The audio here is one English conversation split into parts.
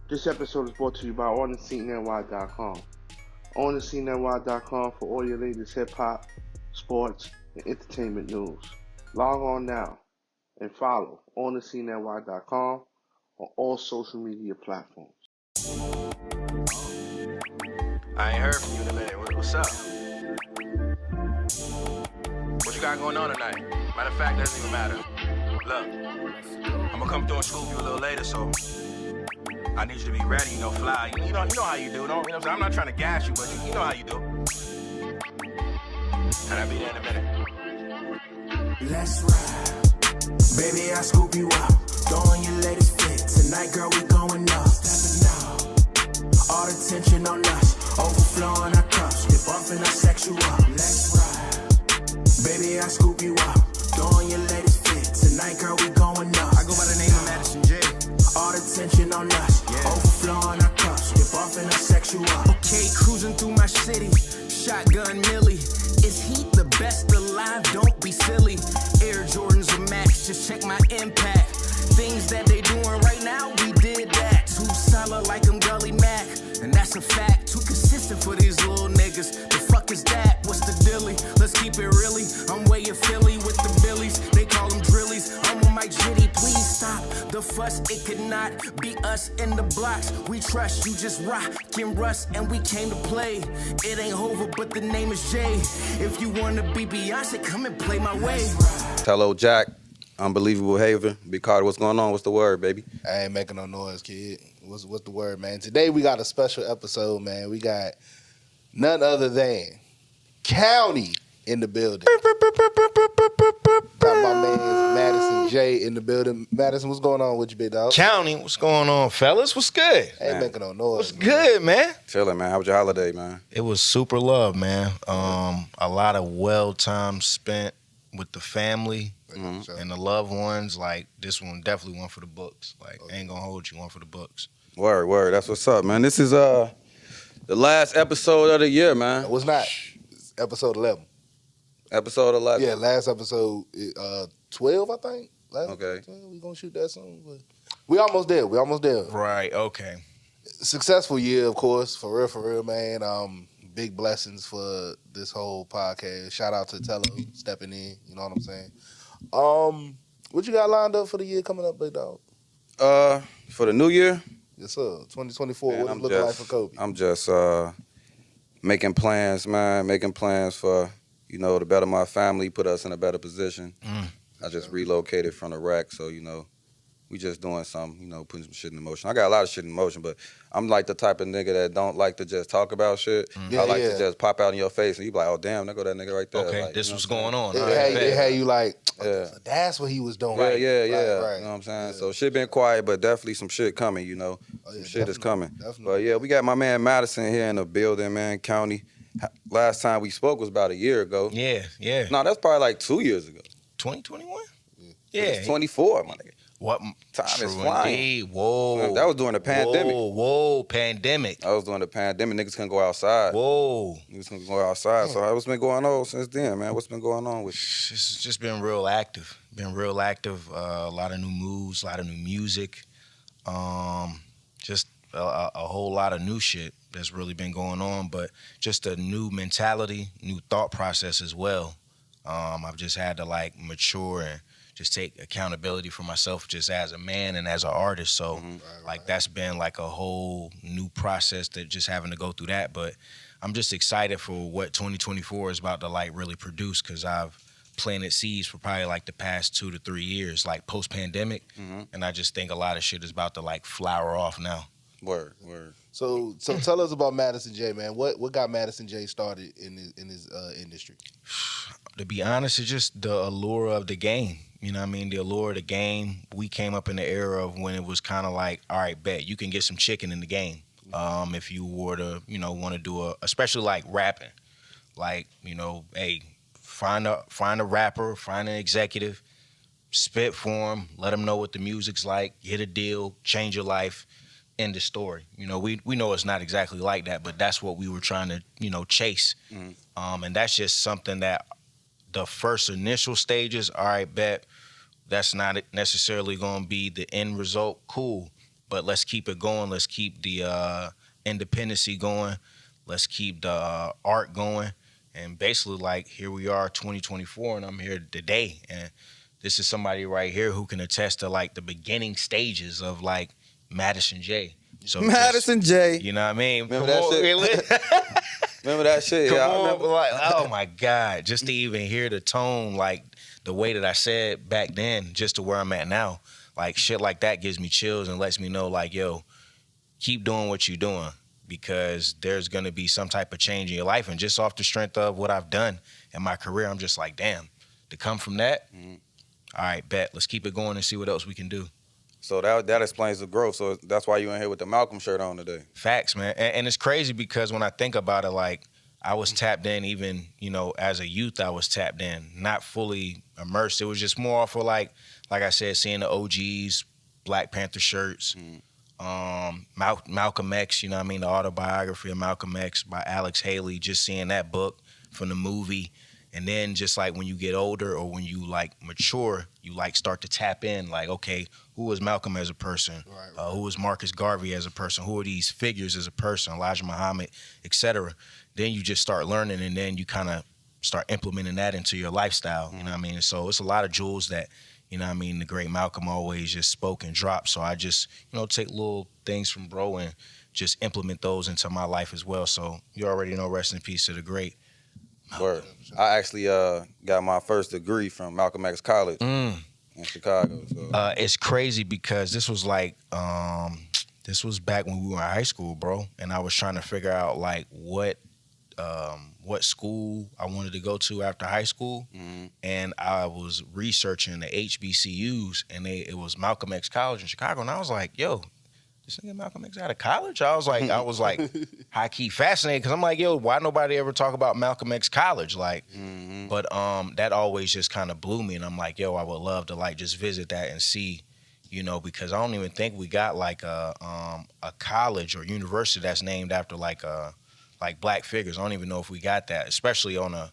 This episode is brought to you by OnTheSceneNY.com. OnTheSceneNY.com for all your latest hip-hop, sports, and entertainment news. Log on now and follow OnTheSceneNY.com on all social media platforms. I ain't heard from you in a minute. What's up? What you got going on tonight? Matter of fact, doesn't even matter. Look, I'm gonna come through and scoop you a little later, so I need you to be ready, fly. You know how you do, you know what I'm saying? I'm not trying to gas you, but you know how you do. And I'll be there in a minute. Let's ride. Baby, I scoop you up. Throw on your latest fit. Tonight, girl, we going up. Stepping out. All the tension on us. Overflowing our cups. Dip off and I sex you up. Let's ride. Baby, I scoop you up. Throw on your latest fit. Tonight, girl, we going up. I go by the name of Madison Jay. All the tension on us. Overflowing our cups. Dip off and I sex you up. Okay, cruising through my city. Shotgun Millie. Is he the best alive? Don't be silly. Air Jordans or Max, just check my impact. Things that they doing right now, we did that. Too solid like I'm Gully Mac, and that's a fact. Too consistent for these little niggas. The fuck is that? What's the dilly? Let's keep it really. I'm way in Philly with the Billies. They call them drillies. I'm with Mike Jitty. Please stop the fuss. It could not be us in the blocks. We trust you, just rock and rust, and we came to play. It ain't Hova, but the name is Jay. If you wanna be Beyonce, come and play my way. Tello, Jack, Unbelievable Haven. Big Karta, what's going on? What's the word, baby? I ain't making no noise, kid. What's the word, man? Today we got a special episode, man. We got none other than County in the building. Got my man Madison Jay in the building. Madison, what's going on with you, big dog? County, what's going on, fellas? What's good? I ain't making no noise. What's good, man? Chilling, man. How was your holiday, man? It was super love, man. A lot of well time spent with the family and the loved ones. Like, this one definitely one for the books. Like, ain't gonna hold you, one for the books. Word. That's what's up, man. This is the last episode of the year, man. It was not. It's episode 11. Episode 11? Yeah, last episode, 12, I think. Okay. We gonna shoot that soon. But we almost there. Right, okay. Successful year, of course, for real, man. Big blessings for this whole podcast. Shout out to Tello stepping in. You know what I'm saying? What you got lined up for the year coming up, big dog? For the new year? Yes, sir. 2024. Man, what it look like for Kobe? I'm just making plans, man. Making plans for, to better my family, put us in a better position. I just relocated from the rack, so, we just doing something, putting some shit in motion. I got a lot of shit in motion, but I'm like the type of nigga that don't like to just talk about shit. I like to just pop out in your face and you be like, oh, damn, there go that nigga right there. Okay, like, this was going on. It had you like, yeah. That's what he was doing. Yeah, right. yeah. Right. You know what I'm saying? Yeah. So shit been quiet, but definitely some shit coming, Some shit is coming. Definitely. But yeah, we got my man Madison here in the building, man, County. Last time we spoke was about a year ago. Yeah. No, that's probably like 2 years ago. 2021? Yeah. It's 24, my nigga. What? Time is flying. Indeed. Whoa. That was during the pandemic. Whoa, pandemic. I was during the pandemic. Niggas couldn't go outside. Whoa. Niggas couldn't go outside. So what's been going on since then, man? What's been going on with you? It's just been real active. A lot of new moves, a lot of new music. Just a whole lot of new shit that's really been going on, but just a new mentality, new thought process as well. I've just had to mature and just take accountability for myself just as a man and as an artist. So that's been a whole new process that just having to go through that. But I'm just excited for what 2024 is about to really produce, because I've planted seeds for probably the past 2 to 3 years, post-pandemic. And I just think a lot of shit is about to flower off now. Word. So tell us about Madison Jay, man. What got Madison Jay started in his industry? To be honest, it's just the allure of the game. You know what I mean? The allure of the game. We came up in the era of when it was kind of all right, bet, you can get some chicken in the game. If you were to, want to do especially rapping. Hey, find a rapper, find an executive, spit for him, let them know what the music's like, hit a deal, change your life, end the story. We know it's not exactly like that, but that's what we were trying to, chase. And that's just something that the first initial stages, all right, bet, that's not necessarily going to be the end result. Cool. but let's keep it going. Let's keep the independency going. Let's keep the art going. And basically, like, here we are, 2024, and I'm here today. And this is somebody right here who can attest to, like, the beginning stages of, like, Madison Jay. So Madison Jay. You know what I mean? Remember that shit? Remember that shit? Come Yeah, on, like, oh my God. Just to even hear the tone, like the way that I said back then, just to where I'm at now. Like, shit like that gives me chills and lets me know, like, yo, keep doing what you're doing, because there's gonna be some type of change in your life. And just off the strength of what I've done in my career, I'm just like, damn, to come from that, all right, bet, let's keep it going and see what else we can do. So that explains the growth. So that's why you in here with the Malcolm shirt on today. Facts, man. And it's crazy because when I think about it, like, I was tapped in even, you know, as a youth, I was tapped in, not fully immersed. It was just more for, like I said, seeing the OGs, Black Panther shirts, Malcolm X, you know what I mean, the autobiography of Malcolm X by Alex Haley, just seeing that book from the movie. And then just like when you get older or when you like mature, you like start to tap in, like, okay, who was Malcolm as a person? Right. Who was Marcus Garvey as a person? Who are these figures as a person? Elijah Muhammad, etc. Then you just start learning, and then you kind of start implementing that into your lifestyle. You know what I mean? So it's a lot of jewels that, you know what I mean, the great Malcolm always just spoke and dropped. So I just, you know, take little things from bro and just implement those into my life as well. So you already know, rest in peace to the great. Word. I actually got my first degree from Malcolm X College in Chicago. So. It's crazy because this was like, this was back when we were in high school, bro. And I was trying to figure out like what school I wanted to go to after high school. And I was researching the HBCUs, and it was Malcolm X College in Chicago. And I was like, yo, this nigga Malcolm X out of college? I was like high key fascinated, because I'm like, yo, why nobody ever talk about Malcolm X College? Like, but that always just kind of blew me, and I'm like, yo, I would love to like just visit that and see, you know, because I don't even think we got like a college or university that's named after like Black figures. I don't even know if we got that, especially on a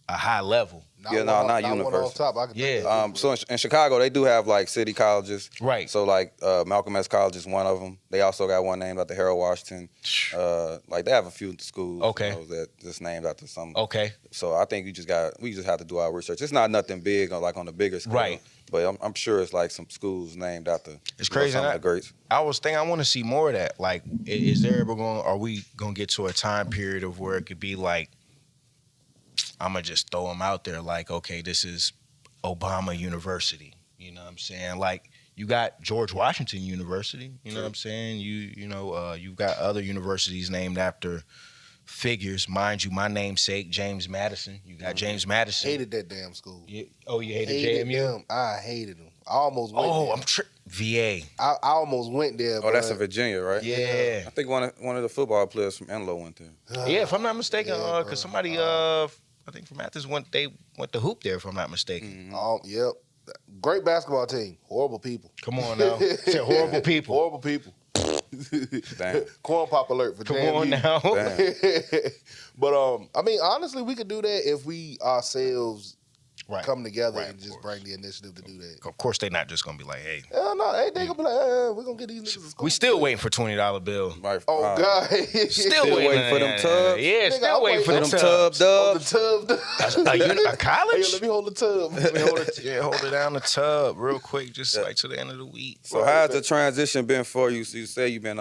high level. Not university. So in Chicago, they do have like city colleges. Right. So like Malcolm X College is one of them. They also got one named after Harold Washington. Like they have a few schools, you know, that just named after something. Okay. So I think we just have to do our research. It's not nothing big or like on the bigger scale. Right. But I'm sure it's like some schools named after. It's crazy. Some of the greats. I was thinking, I want to see more of that. Like, are we gonna get to a time period of where it could be like, I'm going to just throw them out there like, okay, this is Obama University. You know what I'm saying? Like, you got George Washington University. You know what I'm saying? You've got other universities named after figures. Mind you, my namesake, James Madison. You got James Madison. Hated that damn school. You hated JMU? Them. I hated them. I almost went there. VA. I almost went there. Oh, that's in Virginia, right? Yeah. I think one of the football players from Enloe went there. Yeah, if I'm not mistaken, because somebody... I think from Athens went to hoop there, if I'm not mistaken. Yep. Great basketball team. Horrible people. Come on now. Said horrible people. Horrible people. Damn. Corn pop alert for Come on now. But I mean, honestly, we could do that if we ourselves come together and just bring the initiative to do that. Of course, they're not just gonna be like, hey. Hell no, they gonna be like, we're gonna get these niggas to school. We still waiting for $20 bill. Right. Oh God. Still waiting for them tubs. Yeah, still waiting for them tubs. The tub. A college? Hey, let me hold the tub. Hold it down the tub real quick, just like to the end of the week. So how's the transition been for you? So you say you've been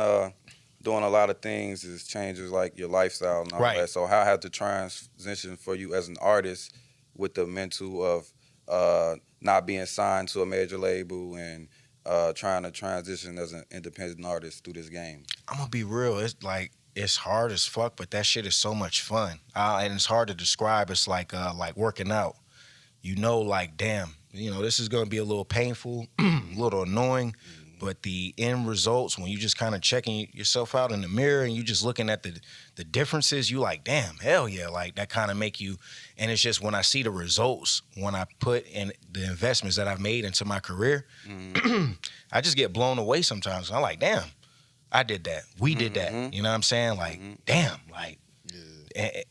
doing a lot of things, it changes like your lifestyle and all that. So how has the transition for you as an artist with the mental of not being signed to a major label and trying to transition as an independent artist through this game? I'm gonna be real. It's hard as fuck, but that shit is so much fun. And it's hard to describe. It's like working out. You know, like, damn, you know, this is gonna be a little painful, a little annoying, but the end results, when you just kind of checking yourself out in the mirror and you just looking at the differences, you like, damn, hell yeah, like that kind of make you. And it's just when I see the results, when I put in the investments that I've made into my career, I just get blown away sometimes. I'm like, damn, I did that. We did that. You know what I'm saying? Like, damn, like,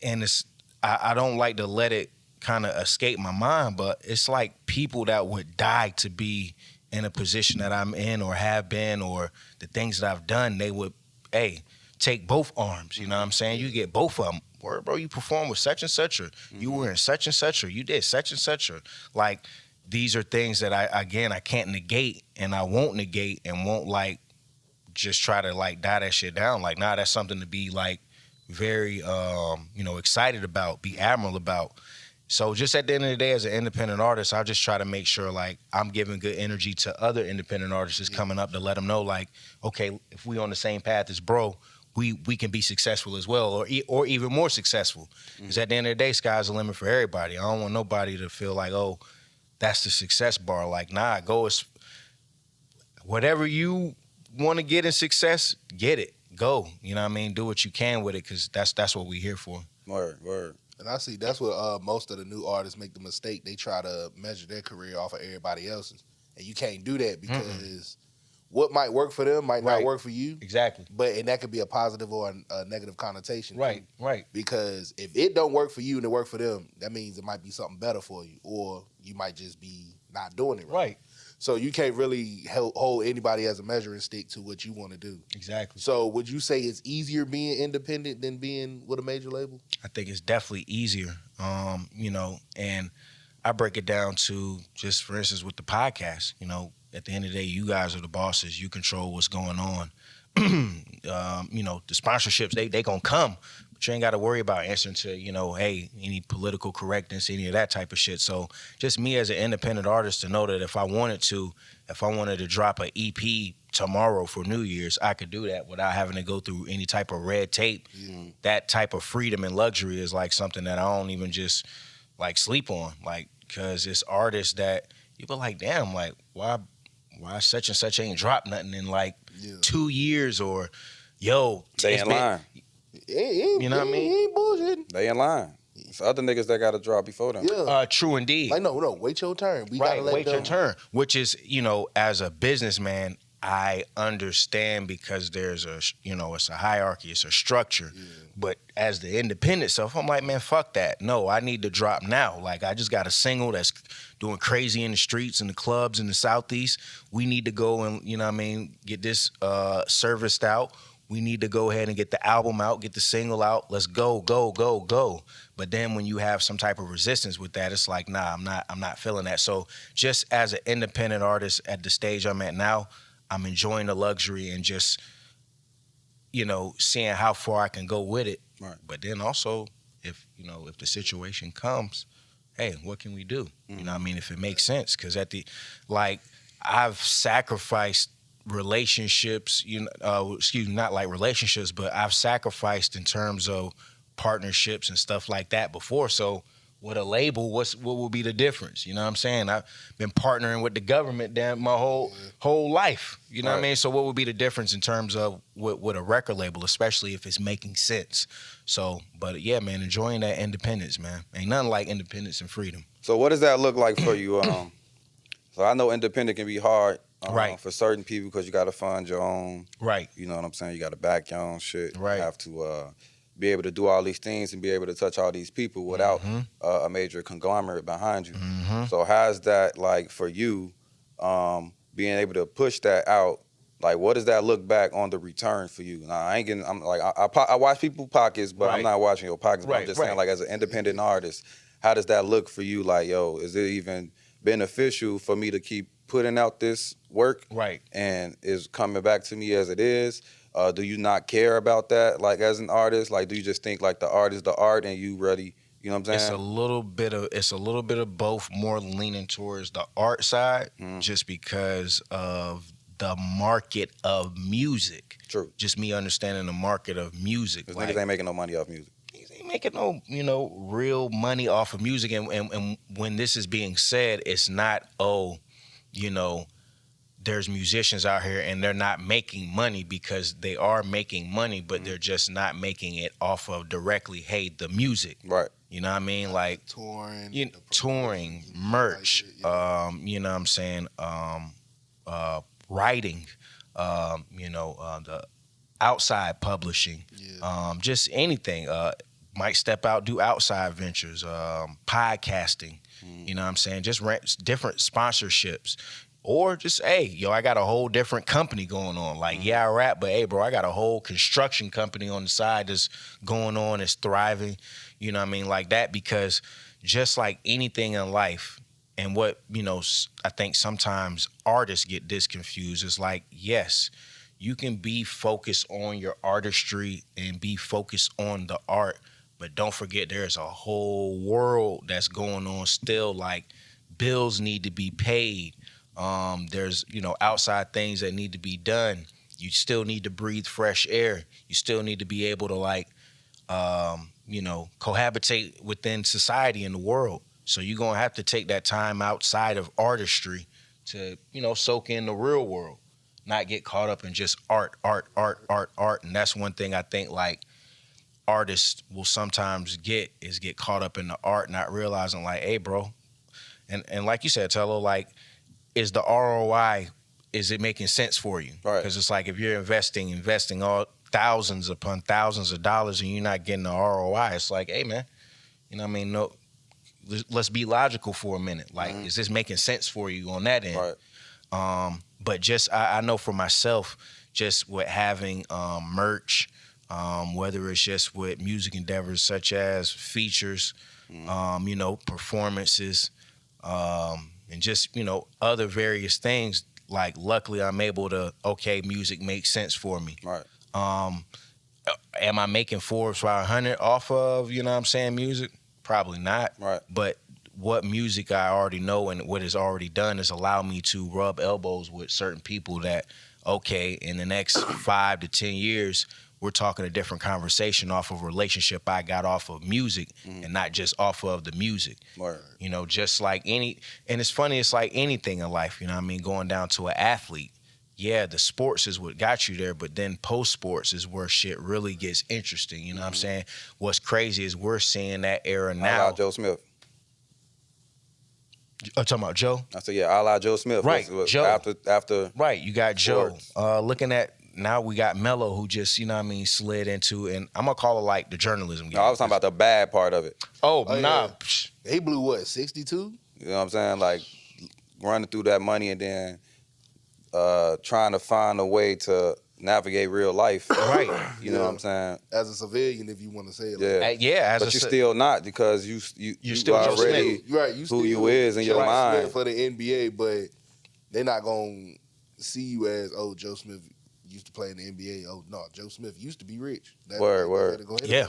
and it's, I don't like to let it kind of escape my mind, but it's like people that would die to be in a position that I'm in or have been, or the things that I've done, they would, hey, take both arms. You know what I'm saying? You get both of them. Word, bro, you performed with such and such, or you were in such and such, or you did such and such, or like, these are things that I can't negate, and I won't negate, and won't like just try to like die that shit down. Like, nah, that's something to be like very excited about, be admiral about. So just at the end of the day, as an independent artist, I just try to make sure like I'm giving good energy to other independent artists that's coming up, to let them know like, okay, if we on the same path as bro, we can be successful as well, or even more successful. Because at the end of the day, sky's the limit for everybody. I don't want nobody to feel like, oh, that's the success bar. Like, nah, go as whatever you want to get in success, get it. Go. You know what I mean? Do what you can with it, because that's what we're here for. Word. And I see that's what most of the new artists make the mistake. They try to measure their career off of everybody else's. And you can't do that, because what might work for them might not work for you. Exactly. And that could be a positive or a negative connotation. Right. Because if it don't work for you and it work for them, that means it might be something better for you. Or you might just be not doing it right. So you can't really hold anybody as a measuring stick to what you want to do. Exactly. So would you say it's easier being independent than being with a major label? I think it's definitely easier. And I break it down to just, for instance, with the podcast. At the end of the day, you guys are the bosses. You control what's going on. The sponsorships, they gonna come. But you ain't got to worry about answering to, hey, any political correctness, any of that type of shit. So just me as an independent artist to know that if I wanted to drop an EP tomorrow for New Year's, I could do that without having to go through any type of red tape. That type of freedom and luxury is like something that I don't even just like sleep on. Like, because it's artists that you be like, damn, like, why such and such ain't dropped nothing in like 2 years, or they in line. You know what I mean? He ain't bullshitting. They in line. It's other niggas that got to drop before them. True indeed. Like, no, wait your turn. We gotta wait your turn. Which is, as a businessman, I understand, because there's it's a hierarchy, it's a structure. But as the independent self, I'm like, man, fuck that. No, I need to drop now. Like, I just got a single that's doing crazy in the streets and the clubs in the Southeast. We need to go and, get this serviced out. We need to go ahead and get the album out, get the single out. Let's go. But then when you have some type of resistance with that, it's like, nah, I'm not feeling that. So just as an independent artist at the stage I'm at now, I'm enjoying the luxury and just, seeing how far I can go with it. Right. But then also, if the situation comes, hey, what can we do? You know what I mean? If it makes sense. Because I've sacrificed relationships, not like relationships, but I've sacrificed in terms of partnerships and stuff like that before. So with a label, what will be the difference? You know what I'm saying? I've been partnering with the government my whole life. You know what I mean? So what would be the difference in terms of with a record label, especially if it's making sense? So, but yeah, man, enjoying that independence, man. Ain't nothing like independence and freedom. So what does that look like for you? So I know independent can be hard. For certain people, because you got to fund your own. Right. You know what I'm saying? You got to back your own shit. Right. You have to be able to do all these things and be able to touch all these people without a major conglomerate behind you. So how's that like for you, being able to push that out? Like, what does that look back on the return for you? Now, I'm like, I watch people's pockets, but I'm not watching your pockets. But I'm just saying, like, as an independent artist, how does that look for you? Like, is it even beneficial for me to keep putting out this work, and is coming back to me as it is? Do you not care about that, like, as an artist? Like, do you just think like the art is the art and you ready? You know what I'm saying? It's a little bit of both, more leaning towards the art side, just because of the market of music. True. Just me understanding the market of music. Because niggas ain't making no money off music. Ain't making no, real money off of music. And when this is being said, it's not, there's musicians out here and they're not making money, because they are making money, but they're just not making it off of directly, hey, the music. Right. You know what I mean? Like touring, merch, you know what I'm saying? Writing, the outside publishing, just anything. Might step out, do outside ventures, podcasting, you know what I'm saying? Just different sponsorships, Or just, hey, yo, I got a whole different company going on. Like, yeah, I rap, but hey, bro, I got a whole construction company on the side that's going on, that's thriving. You know what I mean? Like that, because just like anything in life, and what, you know, I think sometimes artists get this confused. It's like, yes, you can be focused on your artistry and be focused on the art, but don't forget there's a whole world that's going on still. Like, bills need to be paid. There's, you know, outside things that need to be done. You still need to breathe fresh air. You still need to be able to, like, you know, cohabitate within society and the world. So you're going to have to take that time outside of artistry to, you know, soak in the real world, not get caught up in just art. And that's one thing I think, like, artists will sometimes get caught up in the art, not realizing, like, hey, bro, and like you said, Tello, like, is the ROI, is it making sense for you? Right. Because it's like if you're investing all thousands upon thousands of dollars and you're not getting the ROI, it's like, hey, man, you know what I mean? No, let's be logical for a minute. Like, is this making sense for you on that end? Right. But just, I know for myself, just with having merch, whether it's just with music endeavors such as features, you know, performances, and just, you know, other various things. Like, luckily I'm able to, okay, music makes sense for me. Right. Am I making Forbes 500 off of, you know what I'm saying, music? Probably not. Right. But what music I already know and what is already done is allow me to rub elbows with certain people that, okay, in the next 5 to 10 years, we're talking a different conversation off of a relationship I got off of music and not just off of the music. Right. You know, just like and it's funny, it's like anything in life, you know what I mean, going down to an athlete. Yeah, the sports is what got you there, but then post-sports is where shit really gets interesting, you know what I'm saying? What's crazy is we're seeing that era now. A la Joe Smith. Oh, talking about Joe? I said, yeah, a la Joe Smith. Right, Joe. After Right, you got sports. Joe. Looking at, now we got Mello, who just, you know what I mean, slid into, and I'm going to call it like the journalism game. No, I was talking about the bad part of it. Oh, Oh, nah. yeah. He blew what, 62? You know what I'm saying? Like, running through that money and then trying to find a way to navigate real life. Right. You know what I'm saying? As a civilian, if you want to say it. Yeah. Like Yeah, But you're still not, because you still Joe already Smith. right, you who still you is in your Joe mind. Smith for the NBA, but they're not going to see you as, oh, Joe Smith used to play in the NBA. Oh, no, Joe Smith used to be rich. Word. Go ahead Yeah.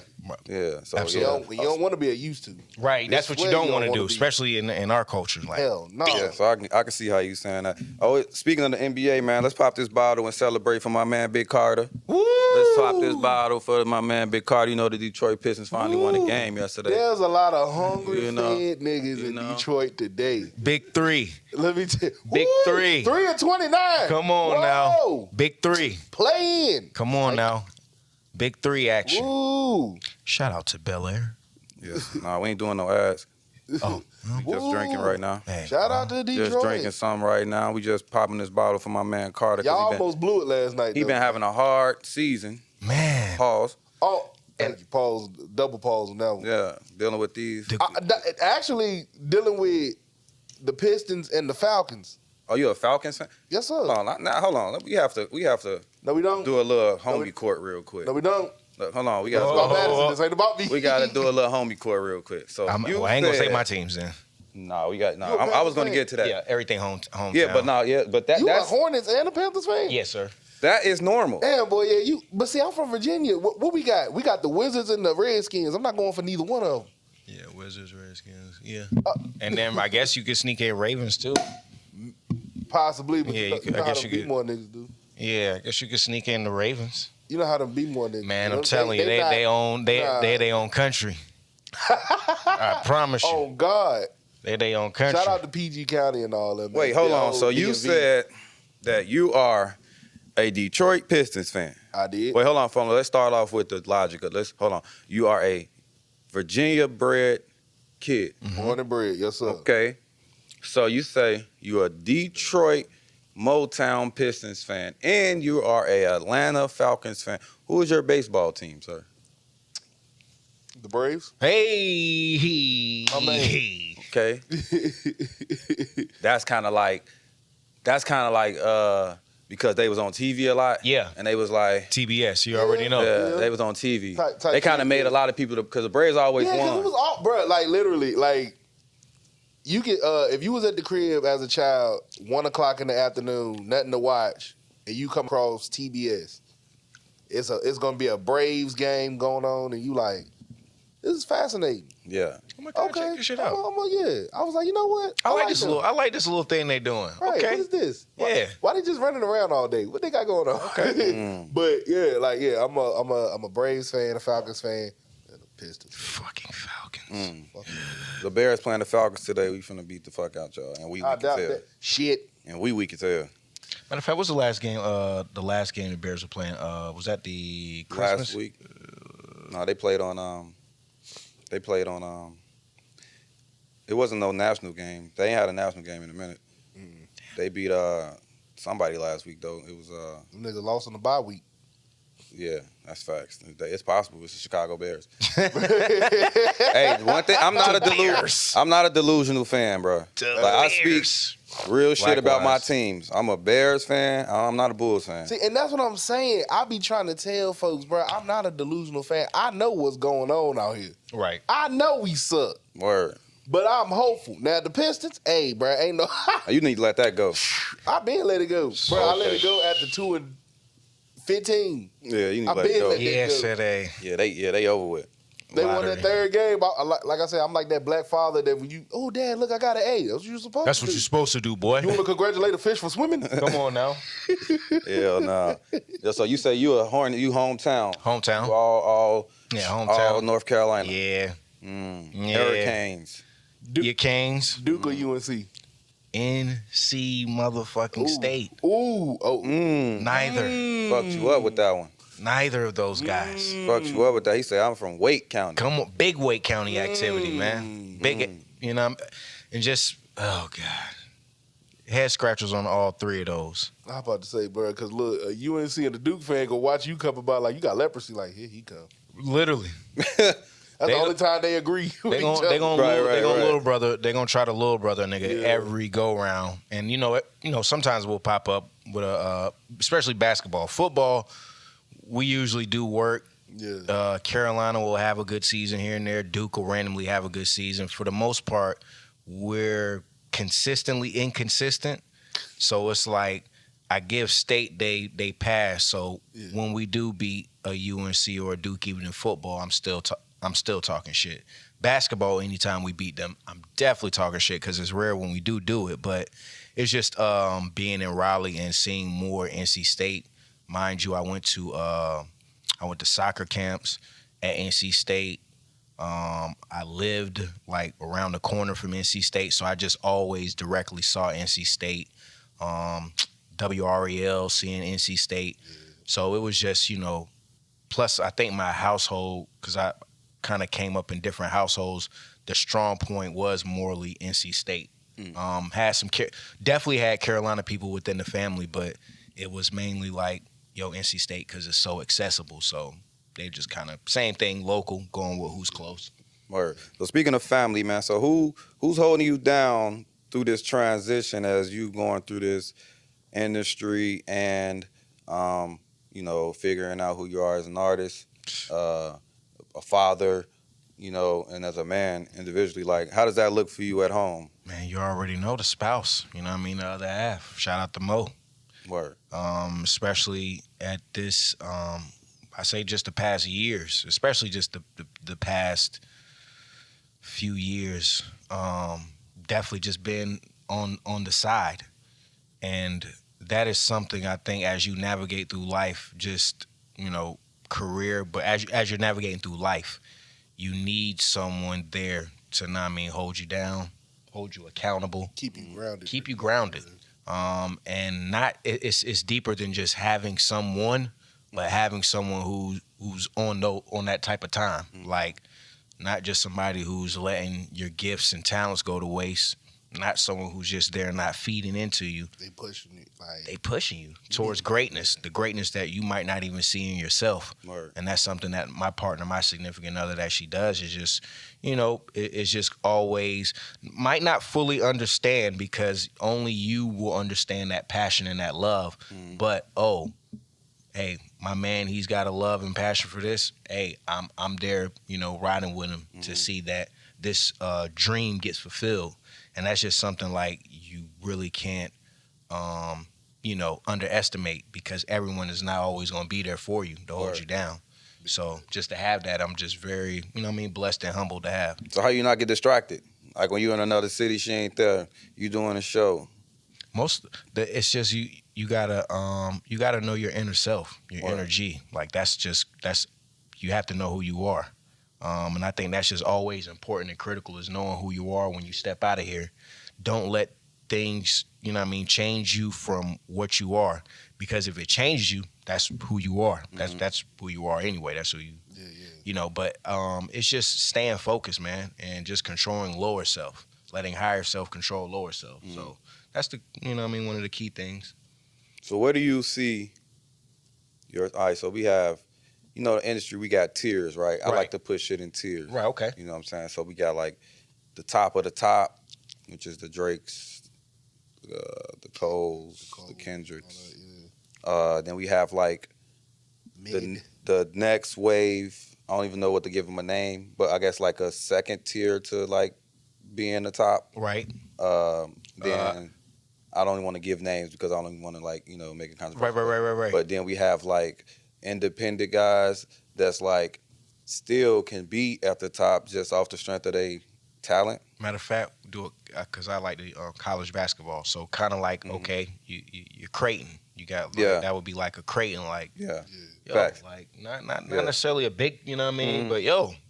Yeah. So Absolutely. You don't want to be a used to. Right, that's what you Swear don't you want to don't do, wanna be. especially in our culture. Like, Hell no. Yeah, so I can see how you saying that. Oh, speaking of the NBA, man, let's pop this bottle and celebrate for my man Big Karta. woo! Let's pop this bottle for my man Big Karta. You know the Detroit Pistons finally won the game yesterday. There's a lot of hungry, You know, fed niggas in know. Detroit today. Big three. Let me tell you. Big Woo! three. 3 of 29. Come on Whoa. now. Big three. Play in. Come on now. Big three action. Woo. Shout out to Bel Air. Yeah. Nah, we ain't doing no ads. Oh, We just drinking right now. hey. Shout out to Detroit. Just drinking some right now. We just popping this bottle for my man Karta. Y'all almost blew it last night. He though. been having a hard season. Man. Pause. Oh, thank you. Pause. Double pause on that one. Yeah, dealing with these. Actually, dealing with the Pistons and the Falcons. Oh, you a Falcons fan? Yes, sir. Hold on. Now, hold on. We have to No, we don't. do a little homie court real quick. No, we don't. Look, hold on. We It's got about Madison. This ain't about me. we got to do a little homie court real quick. So I ain't going to say my teams then. No, we got no. You a I was Panthers going to fan? get to that. Yeah, everything home. Yeah, but no, but You a that's Hornets and a Panthers fan? Yes, sir. that is normal. Damn, boy, yeah. But see, I'm from Virginia. What we got? We got the Wizards and the Redskins. I'm not going for neither one of them. Yeah, Wizards, Redskins. Yeah. And then I guess you could sneak in Ravens too. Possibly, but Yeah, you know, you could- I how guess them you could. B-more niggas do. Yeah, I guess you could sneak in the Ravens. You know how them B-more niggas Man, do. I'm telling you, they own they own country. I promise you, Oh, God. they own country. Shout out to PG County and all that, man. Wait, hold The on. old So you DMV. said that you are a Detroit Pistons fan. I did. Wait, hold on, phone. Let's start off with the logic. Hold on. You are a Virginia-bred kid. Born and bred, yes, sir. Okay. So you say you're a Detroit Motown Pistons fan, and you are a Atlanta Falcons fan. Who is your baseball team, sir? The Braves? Hey, My man. Okay. That's kind of like that's kind of like because they was on TV a lot. Yeah. And they was like TBS, you already know. Yeah, they was on TV. Type They kind of TV. made a lot of people because the Braves always Yeah, because won. it was all, bro. Like literally, like you get if you was at the crib as a child, 1 o'clock in the afternoon, nothing to watch, and you come across TBS, it's gonna be a Braves game going on, and you like, this is fascinating. Yeah. I'm like, okay, check this shit out. Yeah, I was like, you know what? I like this them. I like this little thing they doing. Right, Okay. what is this? Yeah. Why they just running around all day? What they got going on? Okay. But yeah, I'm a Braves fan, a Falcons fan, and a Pistons. Fucking Falcons. The Bears playing the Falcons today. We finna beat the fuck out y'all, and we I weak as doubt hell. that. Shit. And we weak as hell. Matter of fact, what's the last game? The last game the Bears were playing. Was that the Christmas? Last week. No, they played on. It wasn't no national game. They ain't had a national game in a minute. They beat somebody last week though. It was Them niggas lost on the bye week. yeah, that's facts. It's possible. It's the Chicago Bears. Hey, one thing, I'm not a delusional fan, bro. Like I speak real shit about my Likewise. teams. I'm a Bears fan. I'm not a Bulls fan. See, and that's what I'm saying. I be trying to tell folks, bro, I'm not a delusional fan. I know what's going on out here. Right. I know we suck, Word. but I'm hopeful. Now, the Pistons, hey, bro, ain't no... You need to let that go. I been let it go. Bro, I let Okay. it go after 2-15. Yeah, you need I to let it been go. let- Yes, go. they. Yeah, they over with. They won Lottery. that third game. Like I said, I'm like that black father that when you, oh, Dad, look, I got an A. That's what you're supposed That's to what do. you're supposed to do, boy. You want to congratulate a fish for swimming? Come on now. Hell nah. Yeah, so you say you hometown. Hometown. You all Hometown. North Carolina. Yeah. Yeah. Hurricanes. Your Canes. Duke or UNC? NC motherfucking State. Ooh. Oh. Neither. Fucked you up with that one. Neither of those guys. Fucked you up with that. He said, I'm from Wake County. Come on, big Wake County activity, man. Big, you know, and just oh god, head scratchers on all three of those. I'm about to say, bro, because look, a UNC and a Duke fan go watch you come about like you got leprosy. Like here he come. Literally, That's the only time they agree. they gonna Right. little brother. They gonna try to little brother nigga every go round. And you know, sometimes we'll pop up with a, especially basketball, football. We usually do work. Yeah. Carolina will have a good season here and there. Duke will randomly have a good season. For the most part, we're consistently inconsistent. So it's like I give State they pass. So when we do beat a UNC or a Duke, even in football, I'm still talking shit. Basketball, anytime we beat them, I'm definitely talking shit because it's rare when we do it. But it's just being in Raleigh and seeing more NC State. Mind you, I went to soccer camps at NC State. I lived like around the corner from NC State, so I just always directly saw NC State. WREL, seeing NC State. So it was just, plus I think my household, because I kind of came up in different households, the strong point was morally NC State. Definitely had Carolina people within the family, but it was mainly like, NC State because it's so accessible. So they just kind of same thing, local, going with who's close. Word. So speaking of family, man, so who's holding you down through this transition as you going through this industry and figuring out who you are as an artist, a father, and as a man individually? Like, how does that look for you at home? Man, you already know the spouse. You know what I mean? The other half. Shout out to Mo. Word. Especially at this, I say just the past years, especially just the past few years, definitely just been on the side. And that is something I think as you navigate through life, just, career, but as you're navigating through life, you need someone there to, hold you down, hold you accountable. Keep you grounded. And it's deeper than just having someone, but having someone who's on that type of time. Like, not just somebody who's letting your gifts and talents go to waste, not someone who's just there not feeding into you. They pushing you. Like, They pushing you towards greatness, the greatness that you might not even see in yourself. Word. And that's something that my partner, my significant other, that she does is just, it's just always, might not fully understand because only you will understand that passion and that love. But, hey, my man, he's got a love and passion for this. Hey, I'm there, riding with him to see that this dream gets fulfilled. And that's just something like you really can't, underestimate because everyone is not always going to be there for you to hold you down. So just to have that, I'm just very, blessed and humbled to have. So how you not get distracted? Like when you in another city, she ain't there. You doing a show. It's just you gotta know your inner self, your energy. Like that's you have to know who you are. And I think that's just always important and critical is knowing who you are when you step out of here. Don't let things, change you from what you are. Because if it changes you, that's who you are. That's who you are anyway. That's who you, but it's just staying focused, man, and just controlling lower self, letting higher self control lower self. So that's one of the key things. So where do you see all right, so we have, the industry, we got tiers, right? I like to put shit in tiers. Right, okay. You know what I'm saying? So we got like the top of the top, which is the Drakes, the Coles, the Kendricks. Then we have like the next wave. I don't even know what to give them a name, but I guess like a second tier to like be in the top. Right. Then I don't even want to give names because I don't even want to like, make a controversy. Right. But then we have like independent guys that's like still can be at the top just off the strength of their talent. Matter of fact, do it because I like the college basketball. So kind of like you're Creighton. You got that would be like a Creighton, like Facts. like not necessarily a big, but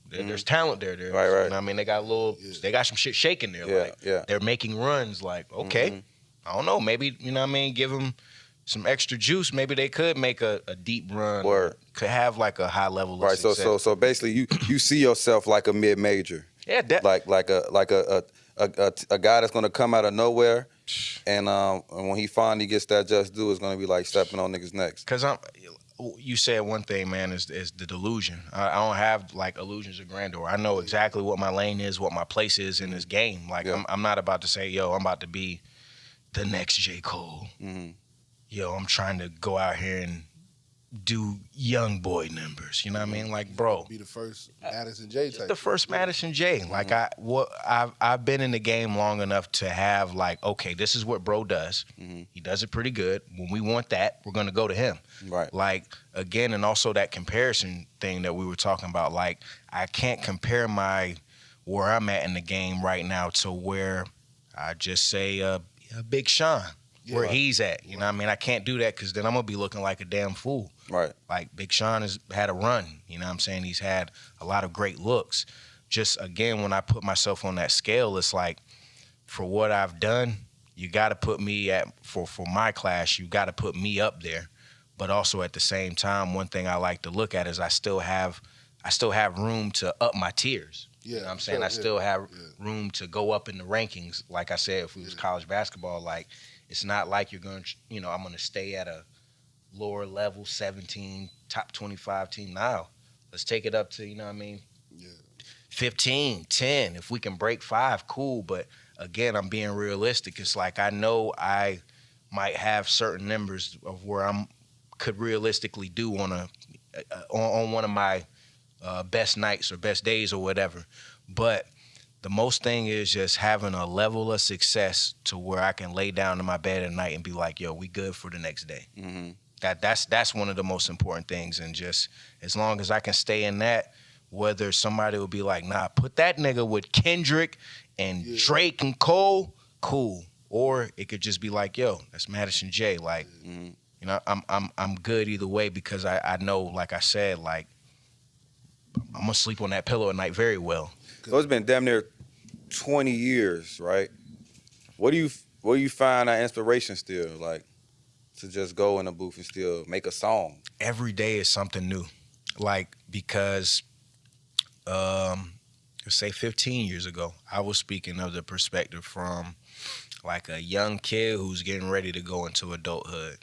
there's talent there. Right. They got they got some shit shaking there. They're making runs. Like okay, I don't know, maybe give them some extra juice. Maybe they could make a deep run. Could have like a high level. Of success. So basically, you see yourself like a mid major. Yeah, like a guy that's gonna come out of nowhere, and when he finally gets that just due, it's gonna be like stepping on niggas' necks. Cause you said one thing, man, is the delusion. I don't have like illusions of grandeur. I know exactly what my lane is, what my place is in this game. Like I'm not about to say, I'm about to be the next J. Cole. I'm trying to go out here and do young boy numbers. You know what I mean? Like, bro, be the first Madison Jay type. The first Madison Jay. Like I've been in the game long enough to have like, okay, this is what bro does. He does it pretty good. When we want that, we're gonna go to him. Right. Like again, and also that comparison thing that we were talking about. Like I can't compare where I'm at in the game right now to where I just say Big Sean. Where he's at, you know what I mean? I can't do that because then I'm going to be looking like a damn fool. Right. Like, Big Sean has had a run, you know what I'm saying? He's had a lot of great looks. Just, again, when I put myself on that scale, it's like, for what I've done, you got to put me for my class, you got to put me up there. But also at the same time, one thing I like to look at is I still have room to up my tiers. You know what I'm saying? I still have room to go up in the rankings. Like I said, if it was college basketball, like, it's not like you're going to, I'm going to stay at a lower level 17, top 25 team. Now, let's take it up to, 15, 10. If we can break 5, cool. But again, I'm being realistic. It's like I know I might have certain numbers of where could realistically do on one of my best nights or best days or whatever. But the most thing is just having a level of success to where I can lay down in my bed at night and be like, yo, we good for the next day. That's one of the most important things. And just as long as I can stay in that, whether somebody will be like, nah, put that nigga with Kendrick and Drake and Cole, cool. Or it could just be like, yo, that's Madison Jay. Like, I'm good either way because I know, like I said, like, I'm gonna sleep on that pillow at night very well. So it's been damn near 20 years, right? Where do you find that inspiration still, like, to just go in the booth and still make a song? Every day is something new. Like, because, let's say 15 years ago, I was speaking of the perspective from like a young kid who's getting ready to go into adulthood.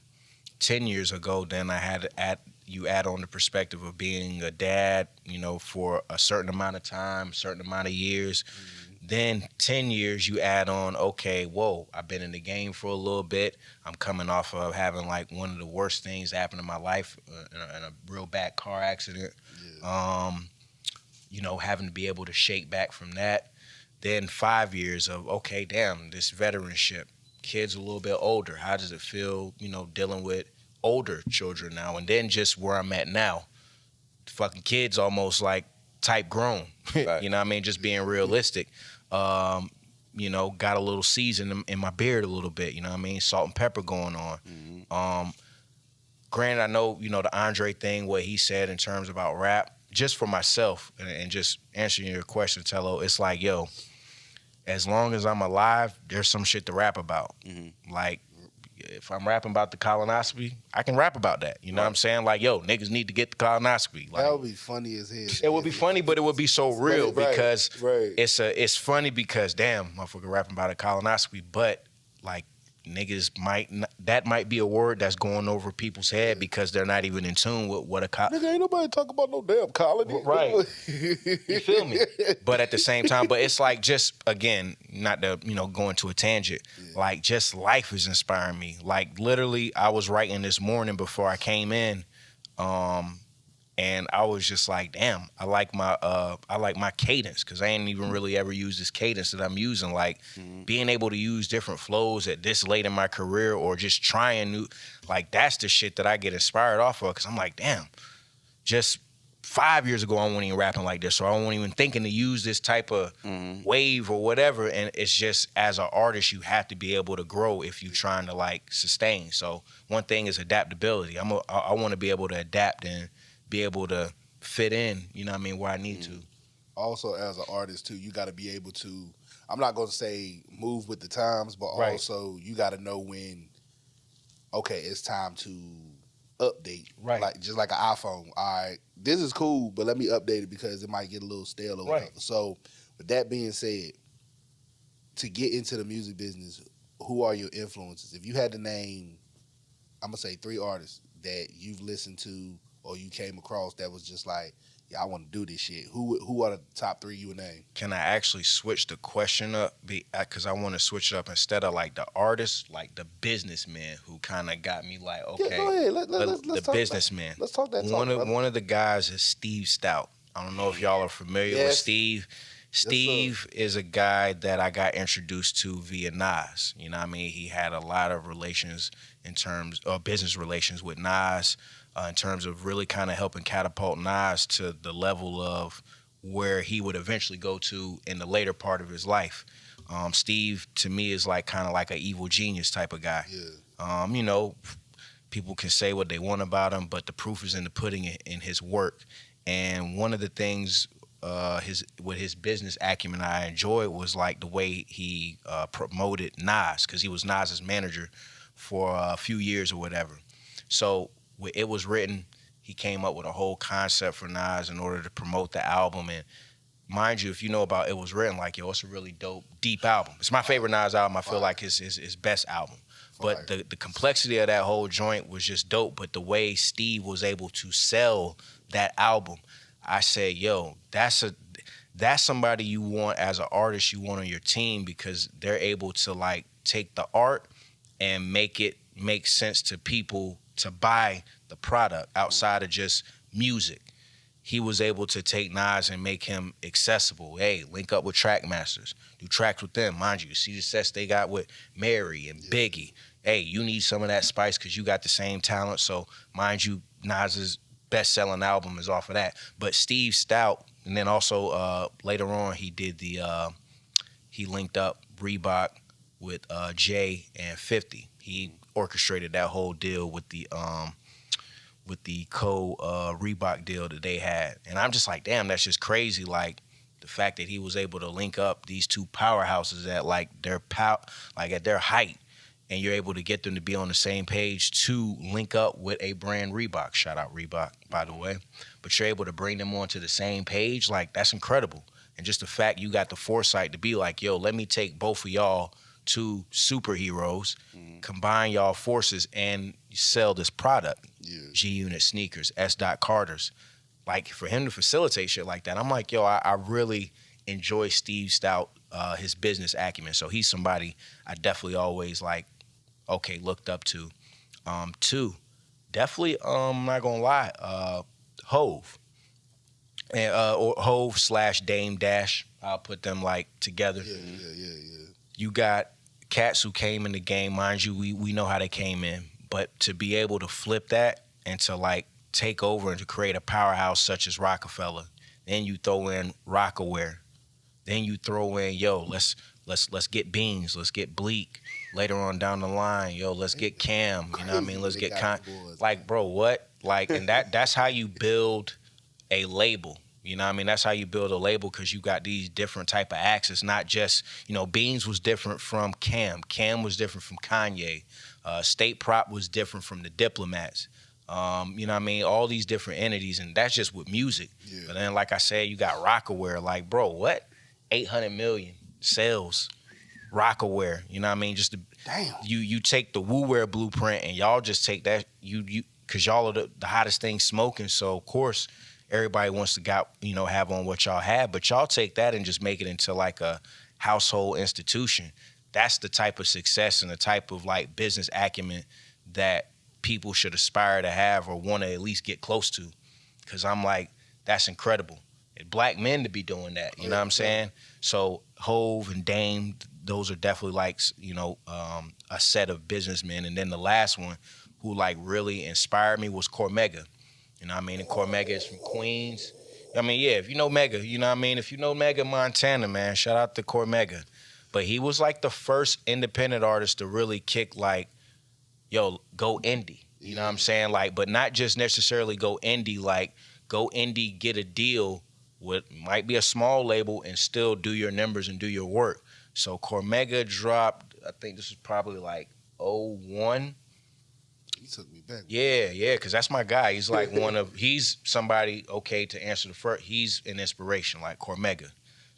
10 years ago, then I had to add on the perspective of being a dad, you know, for a certain amount of time, certain amount of years. Then 10 years, you add on, okay, whoa, I've been in the game for a little bit. I'm coming off of having like one of the worst things happen in my life, in a real bad car accident. You know, having to be able to shake back from that. Then 5 years of, okay, damn, this veteranship. Kids a little bit older. How does it feel, you know, dealing with older children now? And then just where I'm at now, fucking kids almost like type grown. Right. You know what I mean? Just being realistic. You know, got a little season in my beard a little bit. You know what I mean? Salt and pepper going on. Granted, I know, you know, the Andre thing, what he said in terms about rap, just for myself and just answering your question, Tello, it's like, yo, as long as I'm alive, there's some shit to rap about. Like, if I'm rapping about the colonoscopy, I can rap about that. You know what I'm saying? Like, yo, niggas need to get the colonoscopy. Like, that would be funny as hell. it would be funny, but it would be so real because right. it's funny because, damn, motherfucker rapping about a colonoscopy, but, like, niggas that might be a word that's going over people's head because they're not even in tune with what a Nigga, ain't nobody talk about no damn colony. Right. You feel me? But at the same time, but it's like just, again, not to, you know, go into a tangent, like just life is inspiring me. Like literally I was writing this morning before I came in, and I was just like, damn, I like my cadence because I ain't even really ever used this cadence that I'm using. Like being able to use different flows at this late in my career or just trying new, like that's the shit that I get inspired off of because I'm like, damn, just 5 years ago I wasn't even rapping like this, or I wasn't even thinking to use this type of wave or whatever. And it's just as an artist, you have to be able to grow if you're trying to like sustain. So one thing is adaptability. I want to be able to adapt and be able to fit in, you know what I mean, where I need to. Also, as an artist, too, you got to be able to, I'm not going to say move with the times, but also you got to know when, okay, it's time to update. Right. Like, just like an iPhone. All right, this is cool, but let me update it because it might get a little stale or whatever. So, with that being said, to get into the music business, who are your influences? If you had to name, I'm going to say 3 artists that you've listened to or you came across that was just like, yeah, I want to do this shit. Who are the top 3 you would name? Can I actually switch the question up? Because I want to switch it up instead of like the artist, like the businessman who kind of got me like, okay, yeah, go ahead. Let's the talk businessman. Let's talk that talk. One of the guys is Steve Stout. I don't know if y'all are familiar with Steve. Steve is a guy that I got introduced to via Nas. You know what I mean? He had a lot of relations in terms of business relations with Nas. In terms of really kind of helping catapult Nas to the level of where he would eventually go to in the later part of his life. Steve, to me, is like kind of like an evil genius type of guy. Yeah. You know, people can say what they want about him, but the proof is in the pudding in his work. And one of the things with his business acumen I enjoyed was like the way he promoted Nas, because he was Nas's manager for a few years or whatever. So it was written, he came up with a whole concept for Nas in order to promote the album. And mind you, if you know about It Was Written, like, yo, it's a really dope, deep album. It's my favorite Nas album. I feel like his best album. But the complexity of that whole joint was just dope. But the way Steve was able to sell that album, I said, yo, that's somebody you want as an artist, you want on your team, because they're able to like take the art and make it make sense to people to buy the product outside of just music. He was able to take Nas and make him accessible. Hey, link up with Trackmasters, do tracks with them. Mind you, see the sets they got with Mary and Biggie. Hey, you need some of that spice because you got the same talent. So mind you, Nas's best-selling album is off of that. But Steve Stout, and then also later on he did he linked up Reebok with Jay and 50. He orchestrated that whole deal with the Reebok deal that they had. And I'm just like, damn, that's just crazy. Like the fact that he was able to link up these two powerhouses at like at their height, and you're able to get them to be on the same page to link up with a brand Reebok. Shout out Reebok, by the way. But you're able to bring them onto the same page, like that's incredible. And just the fact you got the foresight to be like, yo, let me take both of y'all two superheroes, combine y'all forces and sell this product. G Unit sneakers, S. Carter's. Like, for him to facilitate shit like that, I'm like, yo, I really enjoy Steve Stout, his business acumen. So he's somebody I definitely always looked up to. Two, definitely, I'm not gonna lie, Hove. And or Hove / Dame Dash. I'll put them like together. Yeah. You got cats who came in the game, mind you, we know how they came in, but to be able to flip that and to like take over and to create a powerhouse such as Rockefeller, then you throw in Rockaware, then you throw in let's get Beans, let's get Bleak. Later on down the line, let's get Cam. You know what I mean? Let's get like, bro, what? Like, and that's how you build a label. You know what I mean? That's how you build a label, because you got these different type of acts. It's not just, Beans was different from Cam. Cam was different from Kanye. State Prop was different from the Diplomats. You know what I mean? All these different entities, and that's just with music. Yeah. But then, like I said, you got Rockaware. Like, bro, what? 800 million sales. Rockaware. You know what I mean? Just damn. You take the WooWare blueprint and y'all just take that, because y'all are the hottest thing smoking. So, of course, everybody wants to have on what y'all have, but y'all take that and just make it into like a household institution. That's the type of success and the type of like business acumen that people should aspire to have or want to at least get close to. Because I'm like, that's incredible. And black men to be doing that, you know what I'm saying? So Hove and Dame, those are definitely like, a set of businessmen. And then the last one who like really inspired me was Cormega. You know what I mean? And Cormega is from Queens. I mean, yeah, if you know Mega, you know what I mean? If you know Mega Montana, man, shout out to Cormega. But he was like the first independent artist to really kick like, yo, go indie. You know what I'm saying? Like, but not just necessarily go indie, like go indie, get a deal with, might be a small label, and still do your numbers and do your work. So Cormega dropped, I think this was probably like 01. He took me back. Yeah, because that's my guy. He's like he's somebody, okay, to answer the first, he's an inspiration, like Cormega.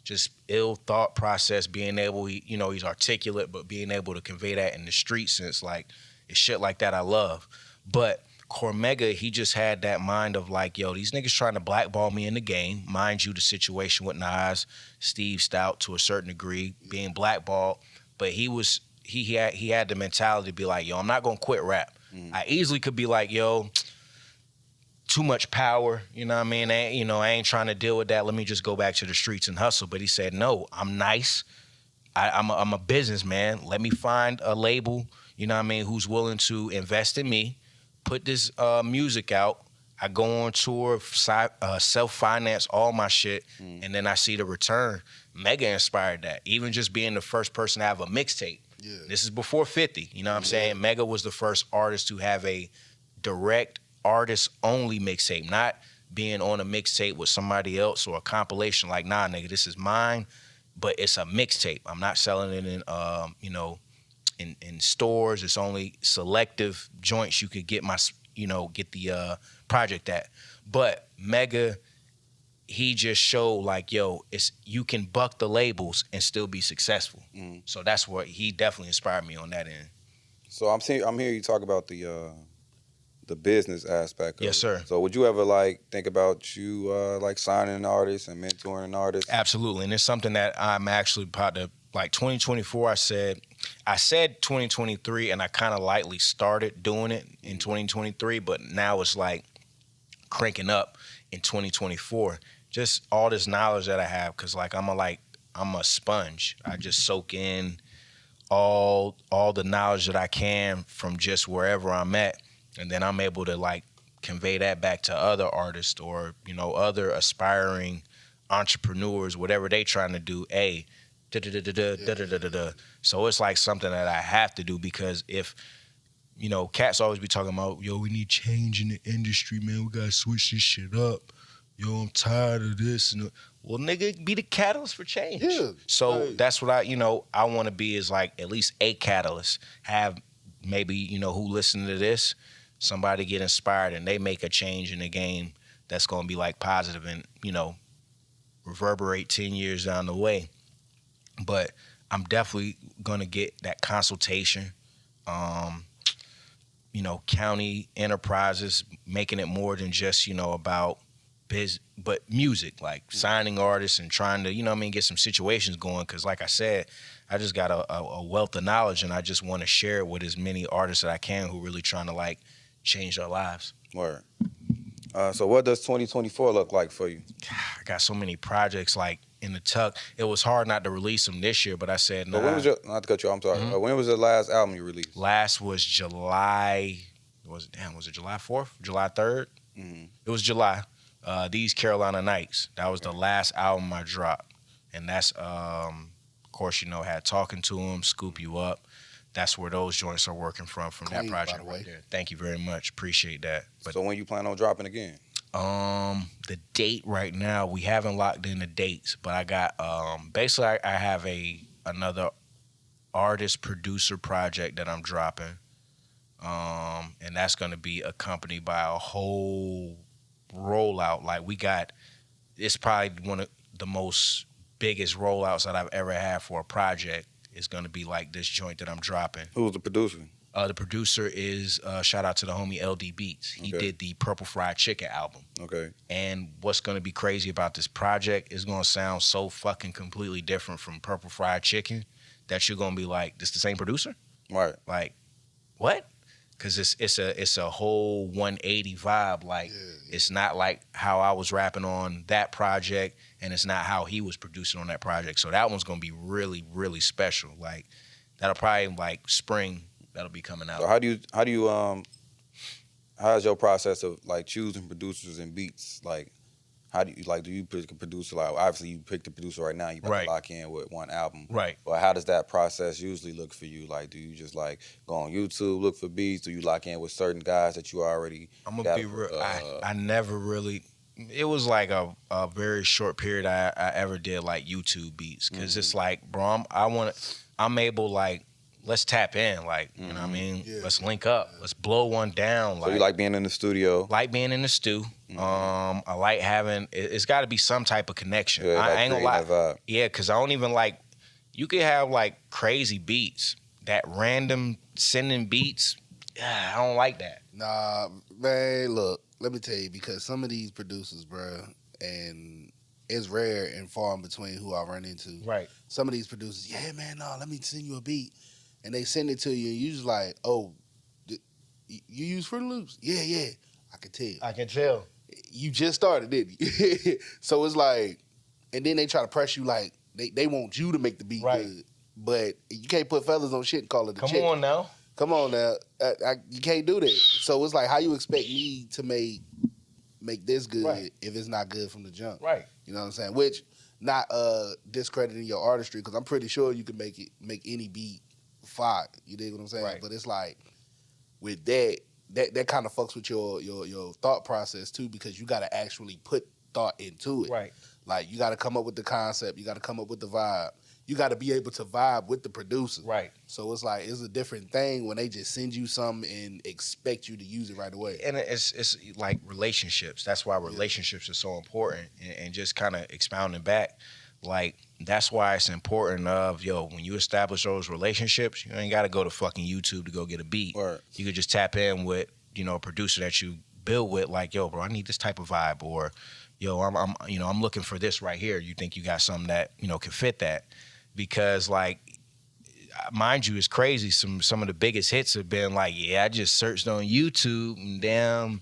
Just ill thought process, being able, he's articulate, but being able to convey that in the streets, and it's shit like that I love. But Cormega, he just had that mind of like, yo, these niggas trying to blackball me in the game. Mind you, the situation with Nas, Steve Stout to a certain degree, being blackballed. But he had the mentality to be like, yo, I'm not gonna quit rap. I easily could be like, yo, too much power, you know what I mean? I ain't trying to deal with that. Let me just go back to the streets and hustle. But he said, no, I'm nice. I'm a businessman. Let me find a label, you know what I mean, who's willing to invest in me, put this music out. I go on tour, self-finance all my shit, and then I see the return. Mega inspired that. Even just being the first person to have a mixtape. Yeah. This is before 50, you know what I'm saying? Mega was the first artist to have a direct artist-only mixtape, not being on a mixtape with somebody else or a compilation like, nah, nigga, this is mine, but it's a mixtape. I'm not selling it in stores. It's only selective joints you could get get the project at. But Mega, he just showed like, yo, you can buck the labels and still be successful. So that's what he definitely inspired me on that end. So I'm hearing you talk about the business aspect of yes, sir. So would you ever like think about you like signing an artist and mentoring an artist? Absolutely, and it's something that I'm actually about to, like 2024. I said 2023, and I kind of lightly started doing it in 2023, but now it's like cranking up in 2024. Just all this knowledge that I have, because like I'm a sponge. I just soak in all the knowledge that I can from just wherever I'm at, and then I'm able to like convey that back to other artists or other aspiring entrepreneurs, whatever they trying to do. So it's like something that I have to do, because if cats always be talking about, yo, we need change in the industry, man. We gotta switch this shit up. Yo, I'm tired of this. Well, nigga, be the catalyst for change. Yeah. So that's what I want to be, is like at least a catalyst. Have maybe, who listen to this, somebody get inspired and they make a change in the game that's going to be like positive and, reverberate 10 years down the way. But I'm definitely gonna get that consultation. You know, county enterprises, making it more than just, you know, about but music, like signing artists and trying to, you know what I mean, get some situations going. Cause like I said, I just got a wealth of knowledge, and I just want to share it with as many artists that I can who really trying to like change their lives. Word. So what does 2024 look like for you? I got so many projects like in the tuck. It was hard not to release them this year, but I said, nah. But when was not to cut you off, I'm sorry. When was the last album you released? Last was July, was it July 4th? July 3rd? Mm-hmm. It was July. These Carolina Nights. That was the last album I dropped. And that's, of course, you know, had Talking to Him, Scoop You Up. That's where those joints are working from that project right there. Thank you very much. Appreciate that. But, so when you plan on dropping again? The date right now, we haven't locked in the dates, but I got basically I have another artist producer project that I'm dropping. And that's gonna be accompanied by a whole rollout. Like it's probably one of the most biggest rollouts that I've ever had for a project. Is gonna be like this joint that I'm dropping. Who's the producer? The producer is shout out to the homie LD Beats. He did the Purple Fried Chicken album. Okay. And what's gonna be crazy about this project is gonna sound so fucking completely different from Purple Fried Chicken that you're gonna be like, this the same producer? Right. Like, what? Because it's a whole 180 vibe. Like, it's not like how I was rapping on that project, and it's not how he was producing on that project. So that one's gonna be really, really special. Like, that'll probably like spring. That'll be coming out. So how's your process of like choosing producers and beats? Like, how do you pick a producer? Like, obviously you picked a producer right now. You better lock in with one album. Right. But how does that process usually look for you? Like, do you just like go on YouTube, look for beats? Do you lock in with certain guys that you already? I'm gonna be real. I never really. It was like a very short period I ever did like YouTube beats, because it's like, bro, I'm able, like, let's tap in, like, you know what I mean? Yeah. Let's link up. Let's blow one down. So you like being in the studio? Like being in the stew. I like having, it's got to be some type of connection. Yeah, I ain't gonna lie. Vibe. Yeah, because I don't even like, you could have like crazy beats, that random sending beats. I don't like that. Nah, man, look, let me tell you, because some of these producers, bro, and it's rare and far in between who I run into. Right. Some of these producers, yeah, man, no, let me send you a beat. And they send it to you, and you just like, oh, you use Fruit Loops? Yeah, I can tell. I can tell. You just started, didn't you? So it's like, and then they try to press you like, they want you to make the beat good. But you can't put feathers on shit and call it the chicken. Come on now. You can't do that. So it's like, how you expect me to make this good if it's not good from the jump? Right. You know what I'm saying? Which, not discrediting your artistry, because I'm pretty sure you can make any beat fire. You dig what I'm saying? Right. But it's like, with that kind of fucks with your thought process too, because you got to actually put thought into it. Right. Like, you got to come up with the concept. You got to come up with the vibe. You got to be able to vibe with the producer. Right. So it's like, it's a different thing when they just send you something and expect you to use it right away. And it's like relationships. That's why relationships are so important. And just kind of expounding back, like, that's why it's important when you establish those relationships, you ain't got to go to fucking YouTube to go get a beat. Right. You could just tap in with, a producer that you build with, like, yo, bro, I need this type of vibe, or, yo, I'm looking for this right here. You think you got something that, can fit that? Because, like, mind you, it's crazy. Some of the biggest hits have been like, yeah, I just searched on YouTube and damn,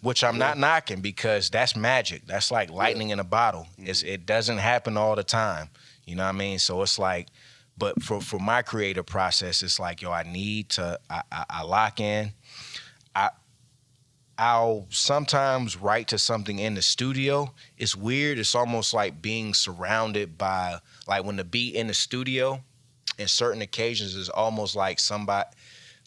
which I'm not knocking, because that's magic. That's like lightning in a bottle. It doesn't happen all the time. You know what I mean? So it's like, but for my creative process, it's like, yo, I need to, I lock in. I'll sometimes write to something in the studio. It's weird. It's almost like being surrounded by, like, when the beat in the studio, in certain occasions, is almost like somebody,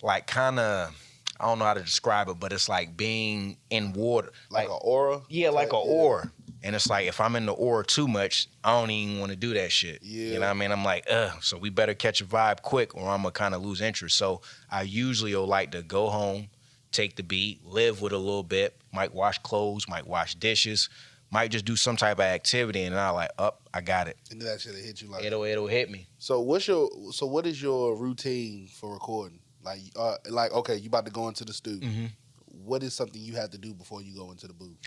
like, kind of, I don't know how to describe it, but it's like being in water. Like an aura? Yeah, like an aura. And it's like, if I'm in the aura too much, I don't even want to do that shit. Yeah. You know what I mean? I'm like, so we better catch a vibe quick, or I'm going to kind of lose interest. So I usually will like to go home, take the beat, live with a little bit, might wash clothes, might wash dishes, might just do some type of activity, and I like, I got it. And that shit hit you like It'll hit me. So what is your routine for recording? Like okay, you about to go into the studio. Mm-hmm. What is something you have to do before you go into the booth?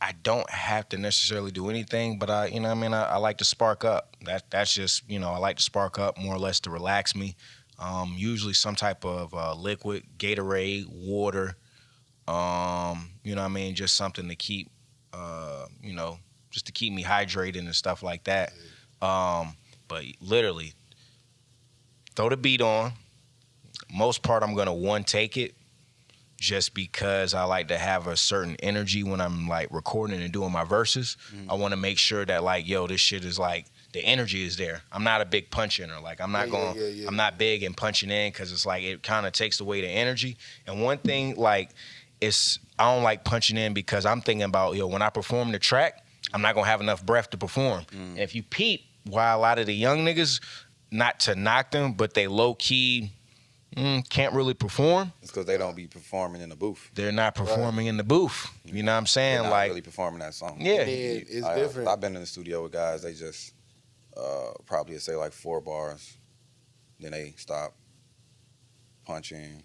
I don't have to necessarily do anything, but I like to spark up. That's just, I like to spark up more or less to relax me. Usually some type of liquid, Gatorade, water, just something to keep, just to keep me hydrated and stuff like that. But literally, throw the beat on. Most part, I'm going to one take it just because I like to have a certain energy when I'm like recording and doing my verses. I want to make sure that like, this shit is like, the energy is there. I'm not a big punch inner. Like I'm not I'm not big in punching in because it's like it kind of takes away the energy. And one thing like I don't like punching in because I'm thinking about, when I perform the track, I'm not gonna have enough breath to perform. And if you peep, why a lot of the young niggas, not to knock them, but they low key can't really perform. It's because they don't be performing in the booth. They're not performing in the booth. You know what I'm saying? They're not like really performing that song. Yeah, it's different. I've been in the studio with guys. They just probably say like 4 bars, then they stop, punching,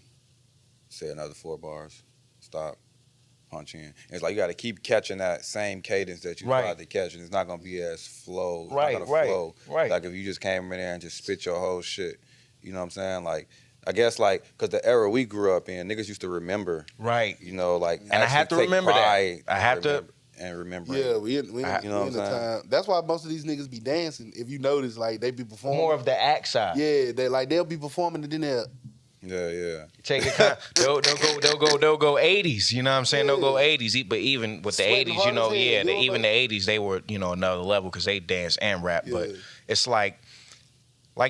say another 4 bars, stop, punching. And it's like you got to keep catching that same cadence that you tried to catch, and it's not gonna be as flow. Right. Like if you just came in there and just spit your whole shit. You know what I'm saying? Like, I guess like because the era we grew up in, niggas used to remember. Right. Like, and I have to remember that. I have to. And remember. Yeah, we in the time. That's why most of these niggas be dancing. If you notice, like they be performing more of the act side. Yeah, they'll be performing and then they'll. Yeah. Take it. They'll go 80s. You know what I'm saying? They'll go 80s. But even with the 80s, even the 80s, they were another level because they dance and rap. Yeah. But it's like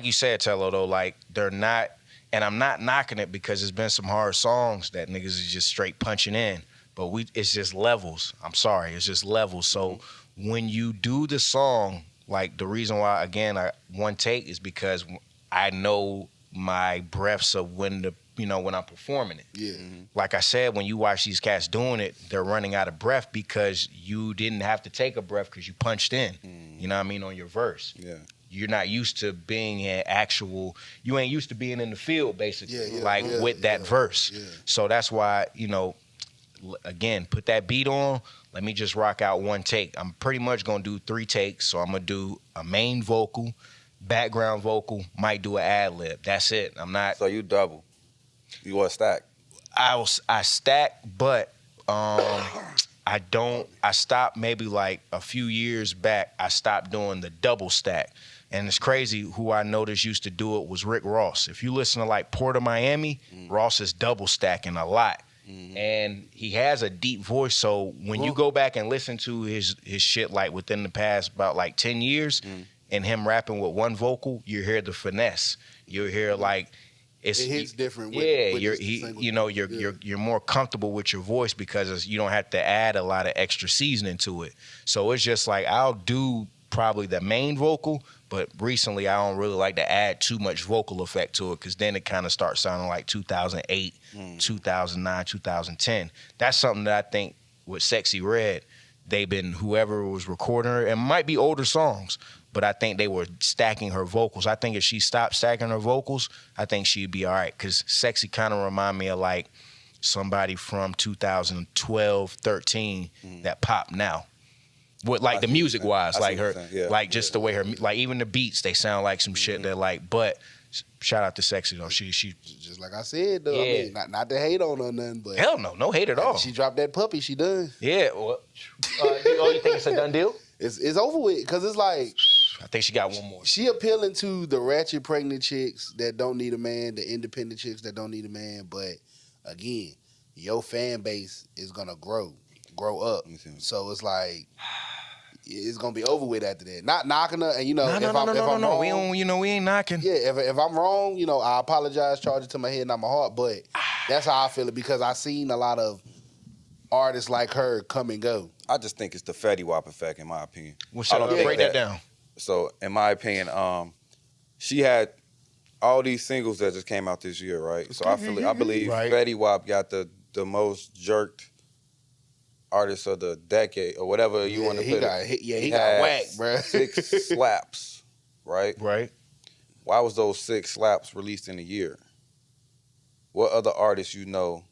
you said, Tello, though, like they're not. And I'm not knocking it because there's been some hard songs that niggas is just straight punching in. But it's just levels. I'm sorry, it's just levels. So when you do the song, like the reason why, again, I one take is because I know my breaths of when I'm performing it. Yeah. Like I said, when you watch these cats doing it, they're running out of breath because you didn't have to take a breath because you punched in. You know what I mean, on your verse. Yeah. You're not used to being you ain't used to being in the field, basically, with that verse. Yeah. So that's why, again, put that beat on. Let me just rock out one take. I'm pretty much going to do 3 takes. So I'm going to do a main vocal, background vocal, might do an ad lib. That's it. I'm not. So you double. You want stack? I stack, but I don't. I stopped maybe like a few years back. I stopped doing the double stack. And it's crazy, who I noticed used to do it was Rick Ross. If you listen to like Port of Miami, Ross is double stacking a lot. And he has a deep voice, so when you go back and listen to his shit like within the past about like 10 years and him rapping with one vocal, you hear the finesse. You hear like it hits different. You're more comfortable with your voice because you don't have to add a lot of extra seasoning to it. So it's just like I'll do probably the main vocal, but recently I don't really like to add too much vocal effect to it because then it kind of starts sounding like 2008, 2009, 2010. That's something that I think with Sexy Red, whoever was recording her, it might be older songs, but I think they were stacking her vocals. I think if she stopped stacking her vocals, I think she'd be all right because Sexy kind of remind me of like somebody from 2012, 13 that popped now. With like the music wise, like her, like just the way her, like even the beats, they sound like some shit that like. But shout out to Sexy though. She just like I said though. I mean, not to hate on her or nothing, but hell no hate at all. She dropped that puppy. She done. Yeah. Well, you think it's a done deal? It's over with because it's like I think she got one more. She appealing to the ratchet pregnant chicks that don't need a man, the independent chicks that don't need a man. But again, your fan base is gonna grow up. So it's like it's gonna be over with after that. Not knocking her, and if I'm wrong, we ain't knocking. Yeah, if I'm wrong, I apologize, charge it to my head, not my heart. But that's how I feel it because I seen a lot of artists like her come and go. I just think it's the Fetty Wap effect, in my opinion. Well, break that down. So, in my opinion, she had all these singles that just came out this year, right? So I believe Fetty Wap got the most jerked artist of the decade or whatever you want to put it. He got whacked, bro. 6 slaps, right? Right. Why was those 6 slaps released in a year? What other artist you know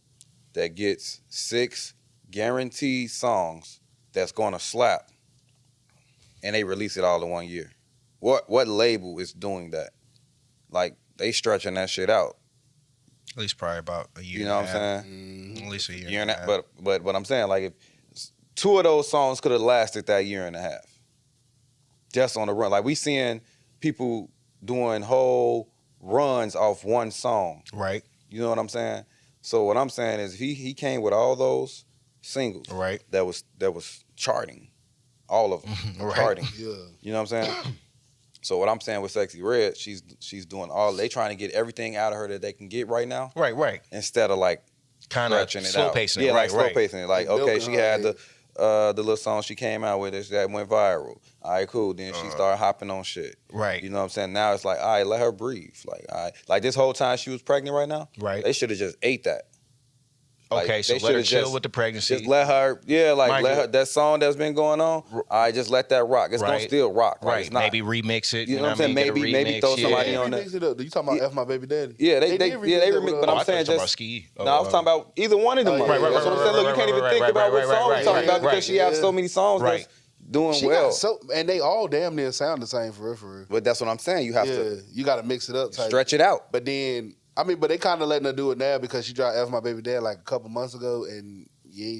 that gets 6 guaranteed songs that's gonna slap and they release it all in 1 year? What label is doing that? Like they stretching that shit out. At least probably about a year. You know what I'm saying? At least a year. Year and a half. But what I'm saying, like if 2 of those songs could have lasted that year and a half, just on the run. Like we seeing people doing whole runs off one song. Right. You know what I'm saying? So what I'm saying is he came with all those singles. Right. That was charting. All of them. Right. Charting. Yeah. You know what I'm saying? So what I'm saying with Sexy Red, she's doing all, they trying to get everything out of her that they can get right now. Right. Instead of like Kind of stretching it slow out. pacing it. Yeah, Right, like slow pacing it. Like, Like okay, she milking had her. the little song she came out with that went viral. All right, cool. Then she started hopping on shit. Right. You know what I'm saying? Now it's like, all right, let her breathe. Like, all right. Like this whole time she was pregnant right now, Right. they should have just ate that. Like, Okay, so they let her shoulda chill just- with the pregnancy. Just let her, Mind let you- her, that song that's been going on, all right, just let that rock. It's gonna Right. still rock. Like, Right. it's not, Maybe remix it. You know what I'm saying? Get a Maybe throw remix, somebody yeah. on that. Remix it up. You talking about F My Baby Daddy? Yeah, they did remix that but with, I'm I thought saying you were talking about just. Ski. No, I was talking about either one of them. Oh, yeah, motherfuckers. right, That's what I'm saying. Look, you can't even think about what song I'm talking about because she has so many songs Right. that's doing She well. got so, and they all damn near sound the same for real. But that's what I'm saying. You have Yeah, to you got to mix it up. Type. stretch it out. But then, but they kind of letting her do it now because she dropped F My Baby Dad like a couple months ago, and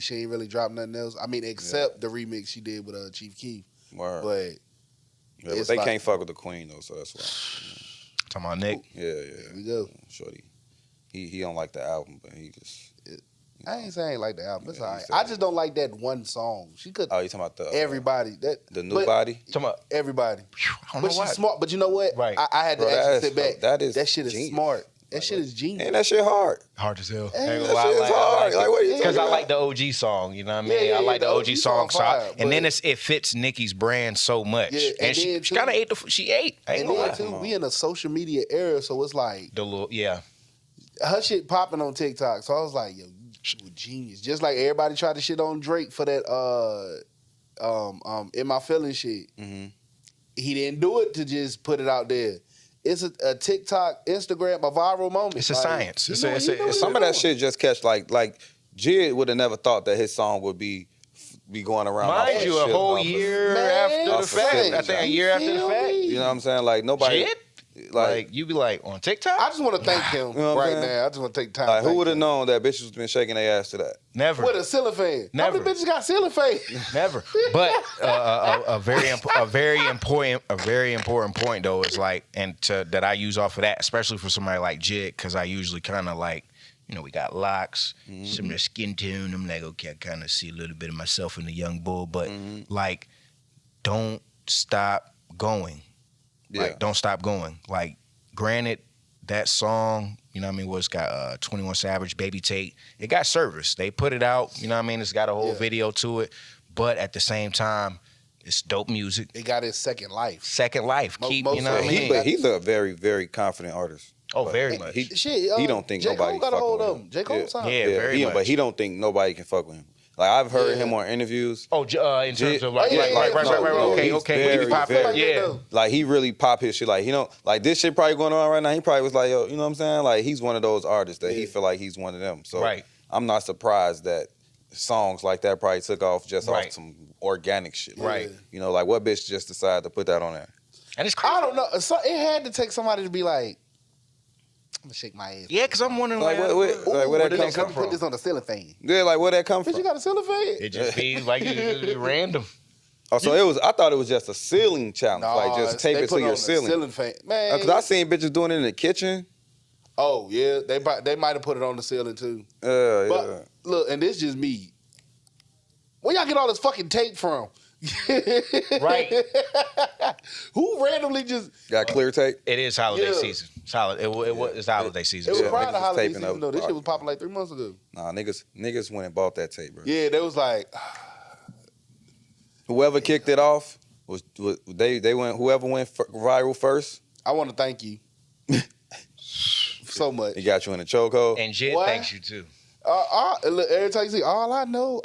she ain't really dropped nothing else. Except the remix she did with Chief Keef. Word. But Yeah, but it's they like- can't fuck with the queen though, so that's why. Talking about Nick. Yeah. here we go. Shorty. He don't like the album, but he just. I ain't saying like the album. It's Yeah, he all right. said I it. just don't like that one song. She could Oh, you talking about the everybody the new but body? Talking about. everybody. I don't But know she's why. smart. But you know what? Right. I had to Bro, actually that sit is- back. that shit is genius. smart. That Like, shit is genius. Ain't that shit hard? Hard as hell. Hey, that shit is hard. Like, what are you Because I talking like the OG song, you know what I mean? Yeah, I like the the OG song, fire, and then but- it fits Nicki's brand so much. Yeah, and and she then, kind of too- ate she ate. I ain't And gonna then lie. too, we in a social media era, so it's like The little, yeah. her shit popping on TikTok. So I was like, yo, you a genius. Just like everybody tried to shit on Drake for that In My Feelings shit. Mm-hmm. He didn't do it to just put it out there. It's a TikTok, Instagram, a viral moment. It's a Like, science. he It's know a- what it's he a- know what Some he of that doing. shit just catch like Jid would have never thought that his song would be going around. off Mind that you, a shit whole off of- year Man, after the off of fact. shit. I think a year after the Feel fact. me? You know what I'm saying? Like nobody. Jid? Like, Like, you be like, on TikTok? I just want to thank him You know what I'm right saying? now. I just want to take time. like to who thank would have him. known that bitches been shaking their ass to that? Never. With a ceiling fan. How Never. many bitches got ceiling fan? Never. But a very important point though is like, that I use off of that, especially for somebody like Jid, because I usually kind of like, we got locks, similar skin tone. I'm like, okay, I kind of see a little bit of myself in the young bull, but like, don't stop going. Yeah. Like, don't stop going. Like, granted, that song, it's got 21 Savage, Baby Tate. It got service. They put it out, it's got a whole video to it. But at the same time, it's dope music. It got his second life. Second life. Keep, most you know what I of it. mean? But he's a very, very confident artist. Oh, But very much. Shit, he don't think J. nobody Cole got a fucking hold with of him. him. J. Cole signed. Yeah, very much. But he don't think nobody can fuck with him. Like I've heard Yeah. him on interviews. Oh, in terms of like, Oh, yeah, right, yeah, right. no, Okay, he's okay. very, When you pop very- it, yeah. Like he really pop his shit. Like like this shit probably going on right now. He probably was like, yo, you know what I'm saying? Like he's one of those artists that he feel like he's one of them. So Right. I'm not surprised that songs like that probably took off just Right. off some organic shit. Right. You know, like what bitch just decided to put that on there? And it's crazy. I don't know. So it had to take somebody to be like, I'm gonna shake my ass. Yeah, because I'm wondering, Like like, where where that did come that from? Put this on the ceiling fan. Yeah, like where that come Bitch, from? you got a ceiling fan? It just be like it's random. Oh, so it was. I thought it was just a ceiling challenge, like just tape they it put to your on the ceiling. fan. Man. Cause I seen bitches doing it in the kitchen. Oh yeah, they might have put it on the ceiling too. Yeah. But look, and this just me. Where y'all get all this fucking tape from? Right. Who randomly just? Got clear tape. It is holiday Yeah. season. It's it's holiday season. It was Yeah, prior niggas to was holiday taping season up. though. This shit was popping like 3 months ago. Nah, niggas went and bought that tape, bro. Yeah, they was like, Whoever kicked it off was they went. Whoever went viral first, I want to thank you so much. he got you in a chokehold. And Jid What? thanks you too. Look, every time you see, all I know.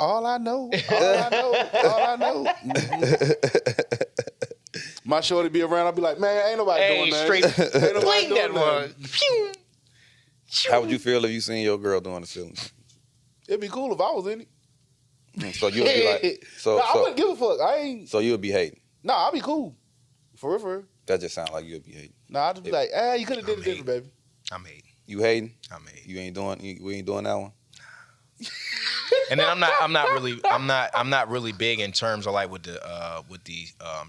My shorty be around, I'll be like, man, ain't nobody doing that. Straight Ain't nobody that doing one. that. How would you feel if you seen your girl doing the ceiling? It'd be cool if I was in it. So you would be like, I wouldn't give a fuck. I ain't. So you would be hating. Nah, I'll be cool. For real, for real. That just sounds like you would be hating. Nah, I'd just be like, you could have did it different, baby. I'm hating. You hating? I'm hating. You ain't doing. We ain't doing that one. And then I'm not really big in terms of like with the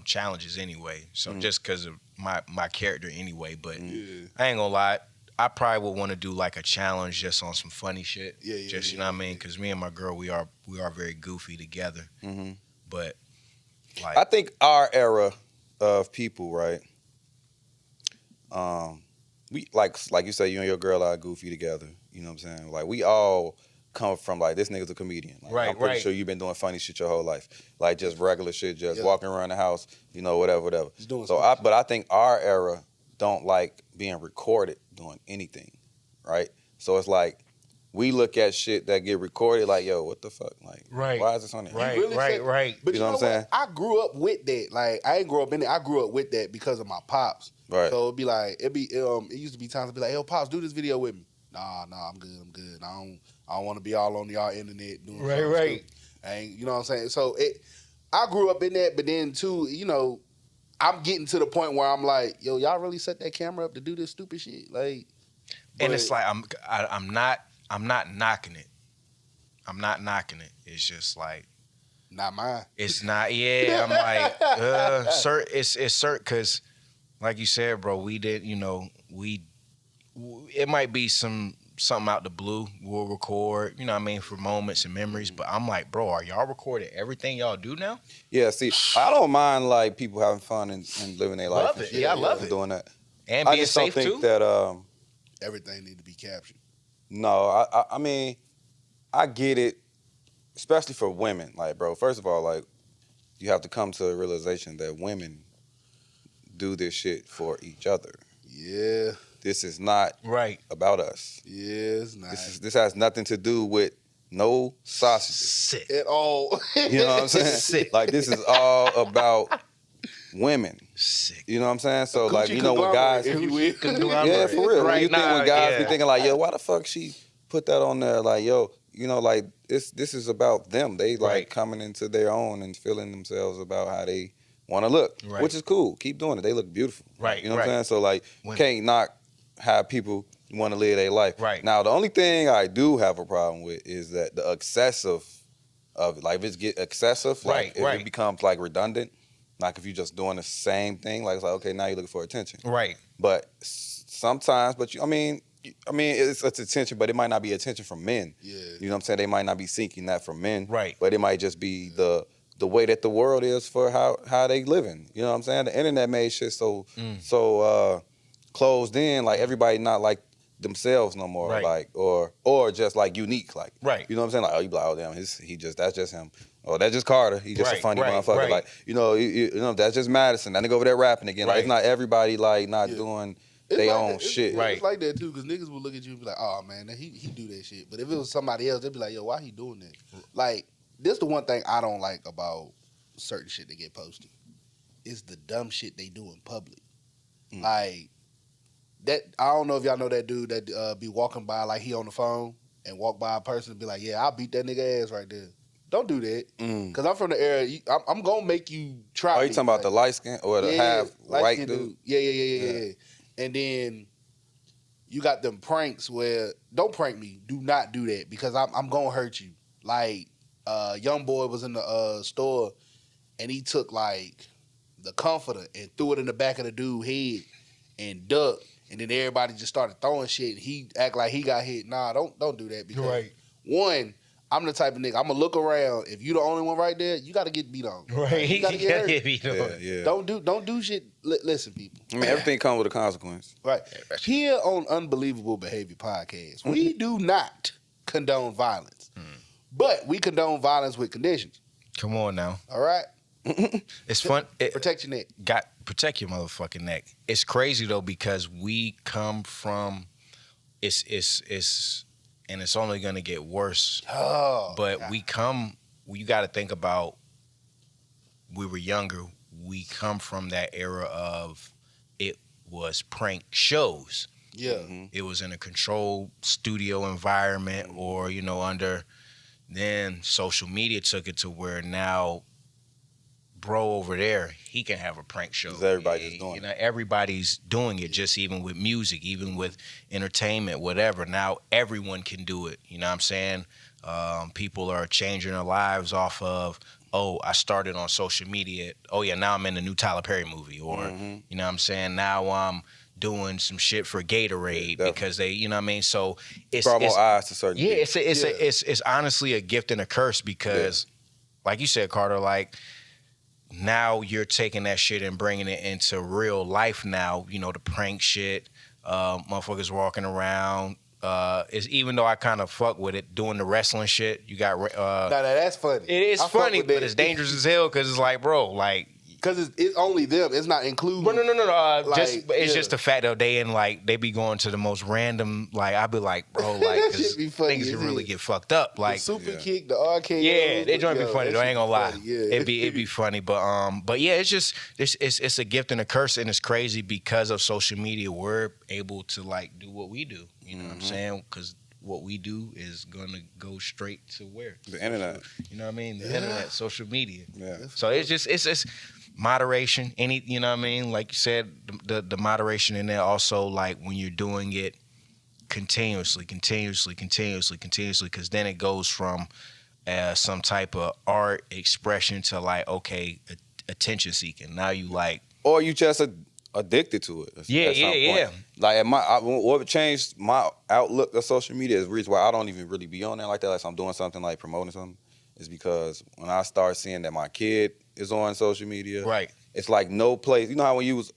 challenges anyway. So just because of my character anyway, but I ain't gonna lie. I probably would want to do like a challenge just on some funny shit. You know what I mean? Because me and my girl, we are very goofy together. Mm-hmm. But like, I think our era of people, right? We like you say, you and your girl are goofy together. You know what I'm saying? Like we all come from like this nigga's a comedian. Like, I'm pretty sure you've been doing funny shit your whole life, like just regular shit, just walking around the house, you know, whatever. But I think our era don't like being recorded doing anything, right? So it's like we look at shit that get recorded, like, yo, what the fuck, like, why is this on there? Right. But you know what I'm saying? I grew up with that. Like I ain't grow up in it. I grew up with that because of my pops. Right. So it used to be times I'd be like, yo, pops, do this video with me. Nah, I'm good. I don't want to be all on y'all internet doing right. And you know what I'm saying? So I grew up in that, but then too, you know, I'm getting to the point where I'm like, yo, y'all really set that camera up to do this stupid shit, like. And it's like I'm not knocking it. I'm not knocking it. It's just like not mine. It's not. Yeah, I'm like, sir. It's certain because, like you said, bro, we did. You know, it might be something out the blue. We'll record. You know what I mean, for moments and memories. But I'm like, bro, are y'all recording everything y'all do now? Yeah. See, I don't mind like people having fun and living their life. Love it. Yeah, I love it. Doing that. And being safe too. I just don't think that. Everything need to be captured. No, I mean, I get it, especially for women. Like, bro, first of all, like, you have to come to a realization that women do this shit for each other. Yeah. This is not about us. Yeah, it's not. This has nothing to do with no sausages. Sick. At all. You know what I'm saying? Sick. Like, this is all about women. Sick. You know what I'm saying? So, like, you know, when guys... If you will. Yeah, for real. Right You think now, when guys be thinking like, yo, why the fuck she put that on there? Like, yo, you know, like, this is about them. They, like, coming into their own and feeling themselves about how they want to look, which is cool. Keep doing it. They look beautiful. Right. You know what I'm saying? So, like, can't not have people want to live their life. Right. Now, the only thing I do have a problem with is that the excessive of it. Like, if it get excessive, like, if it becomes, like, redundant, like if you're just doing the same thing, like it's like, okay, now you're looking for attention. Right. But sometimes, I mean, it's attention, but it might not be attention from men. Yeah. You know what I'm saying? They might not be seeking that from men. Right. But it might just be the way that the world is for how they living. You know what I'm saying? The internet made shit so closed in, like everybody not like themselves no more. Like or just like unique. Like you know what I'm saying? Like, oh, you be like, oh damn, that's just him. Oh, that's just Karta. He just a funny motherfucker. Like, you know, that's just Madison. That nigga over there rapping again. Like, it's not everybody like not doing their own shit. It's like that too, because niggas will look at you and be like, oh man, he do that shit. But if it was somebody else, they'd be like, yo, why he doing that? Like, this the one thing I don't like about certain shit that get posted. Is the dumb shit they do in public. Like, that, I don't know if y'all know that dude that be walking by like he on the phone and walk by a person and be like, yeah, I'll beat that nigga ass right there. Don't do that. Because I'm from the area. I'm going to make you try. Oh, you talking about the light skin or the half white dude? Yeah. And then you got them pranks where, don't prank me. Do not do that because I'm going to hurt you. Like, young boy was in the store and he took like the comforter and threw it in the back of the dude's head and ducked. And then everybody just started throwing shit. And he act like he got hit. Nah, don't do that because one, I'm the type of nigga, I'm going to look around. If you the only one right there, you got to get beat on. Right. You got to get hurt. beat on. Yeah. Don't do shit. Listen, people. I mean, everything comes with a consequence. Right. Here on Unbelievable Behavior Podcast, we do not condone violence. But we condone violence with conditions. Come on now. All right? It's fun. Protect your neck. Protect your motherfucking neck. It's crazy though because we come from it's and it's only gonna get worse. Oh, But God. you got to think about, we were younger. We come from that era of, it was prank shows. Yeah. It was in a controlled studio environment, or under. Then social media took it to where now, bro over there, he can have a prank show. 'Cause everybody's just doing it. Everybody's doing it. Just even with music, even with entertainment, whatever. Now everyone can do it. You know what I'm saying? People are changing their lives off of, oh, I started on social media. Oh yeah, now I'm in the new Tyler Perry movie, or you know what I'm saying? Now I'm doing some shit for Gatorade because they, you know what I mean? So it's Brought more eyes to certain people. it's honestly a gift and a curse because, like you said, Carter, like, now you're taking that shit and bringing it into real life now, the prank shit, motherfuckers walking around. Is, even though I kind of fuck with it, doing the wrestling shit, you got... Nah, that's funny. It is funny, but it's dangerous as hell because it's like, bro, like... Because it's only them. It's not including... No. Like, It's just the fact that they be going to the most random... Like, I be like, bro, like, because things can really get fucked up. Like, the super kick, the arcade. Yeah, they joint be funny though. I ain't gonna lie. Yeah. It'd be funny, but yeah, it's just it's a gift and a curse, and it's crazy because of social media. We're able to like do what we do. You know what I'm saying? Because what we do is gonna go straight to where The internet. You know what I mean? The internet, social media. Yeah. So it's moderation. You know what I mean? Like you said, the moderation in there. Also, like when you're doing it continuously, because then it goes from some type of art expression to like, okay, attention seeking. Now you like, or you just addicted to it. At some point. Like what changed my outlook of social media is the reason why I don't even really be on there like that. Like I'm doing something like promoting something, is because when I start seeing that my kid is on social media, right? It's like no place. You know how when you was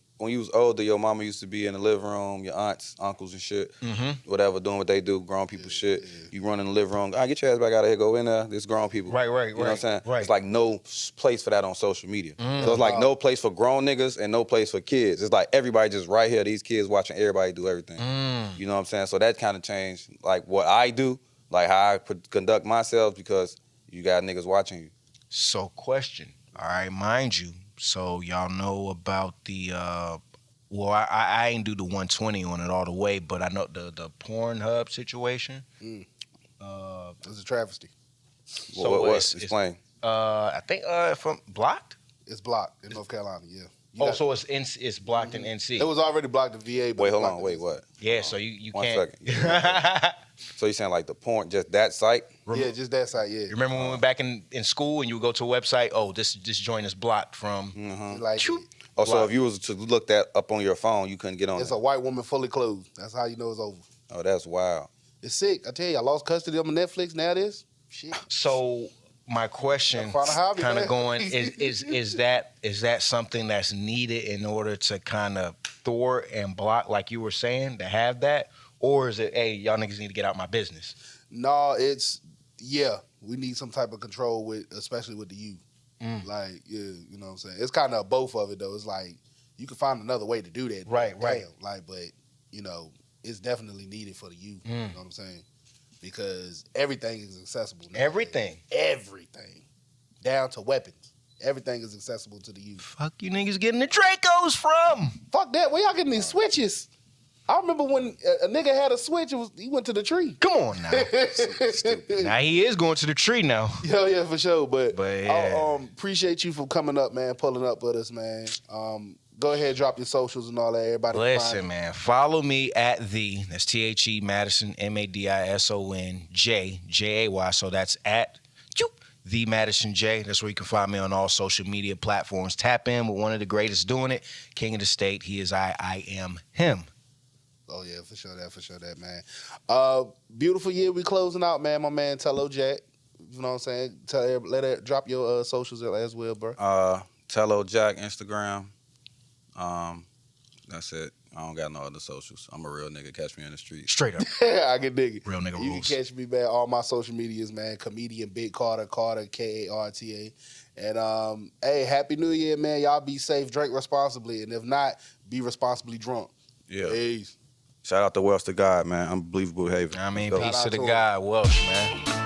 older, your mama used to be in the living room, your aunts, uncles and shit, whatever, doing what they do, grown people shit. You run in the living room, get your ass back out of here, go in there, there's grown people. Right. You know what I'm saying? Right. It's like no place for that on social media. So it's like no place for grown niggas and no place for kids. It's like everybody just right here, these kids watching everybody do everything. You know what I'm saying? So that kind of changed like what I do, like how I conduct myself, because you got niggas watching you. So question, all right, mind you, so y'all know about the well, I ain't do the 120 on it all the way, but I know the Pornhub situation. It's a travesty. So explain. I think from blocked. It's blocked in North Carolina. Yeah. So it's blocked in NC. It was already blocked in VA. But Wait, hold on. Wait, what? Yeah. So you One can't. second. So you saying like the porn, just that site? Yeah, just that site. Yeah. You remember when we were back in school and you would go to a website? Oh, this joint is blocked from. Like. So if you was to look that up on your phone, you couldn't get on It's it. a white woman fully clothed. That's how you know it's over. Oh, that's wild. It's sick. I tell you, I lost custody of my Netflix. Now this shit. So my question, Found a hobby, kind of man. going, is that something that's needed in order to kind of thwart and block, like you were saying, to have that, or is it, hey, y'all niggas need to get out my business? No, we need some type of control with, especially with the youth. Like, you know what I'm saying? It's kind of both of it, though. It's like, you can find another way to do that. Right. Like, but, it's definitely needed for the youth. You know what I'm saying? Because everything is accessible now. Everything. Down to weapons. Everything is accessible to the youth. Fuck you niggas getting the Dracos from? Fuck that. Where y'all getting these switches? I remember when a nigga had a switch, he went to the tree. Come on now. Now he is going to the tree now. Yeah, for sure. But yeah. I appreciate you for coming up, man, pulling up with us, man. Go ahead, drop your socials and all that. Everybody Listen, man, follow me at that's THE Madison, MADISON JAY. So that's at the Madison Jay. That's where you can find me on all social media platforms. Tap in with one of the greatest doing it, King of the State. He is I am him. Oh, yeah, for sure that, man. Beautiful year we closing out, man. My man, Tello Jack. You know what I'm saying? Drop your socials as well, bro. Tello Jack, Instagram. That's it. I don't got no other socials. I'm a real nigga. Catch me in the street. Straight up. I can dig it. Real nigga You rules. can catch me, man, all my social medias, man. Comedian Big Karta, Karta, and hey, Happy New Year, man. Y'all be safe, drink responsibly, and if not, be responsibly drunk. Yeah. Peace. Shout out to Welsh to God, man. Unbelievable behavior. I mean, Let's go. peace Shout to out the to him. guy, Welsh, man.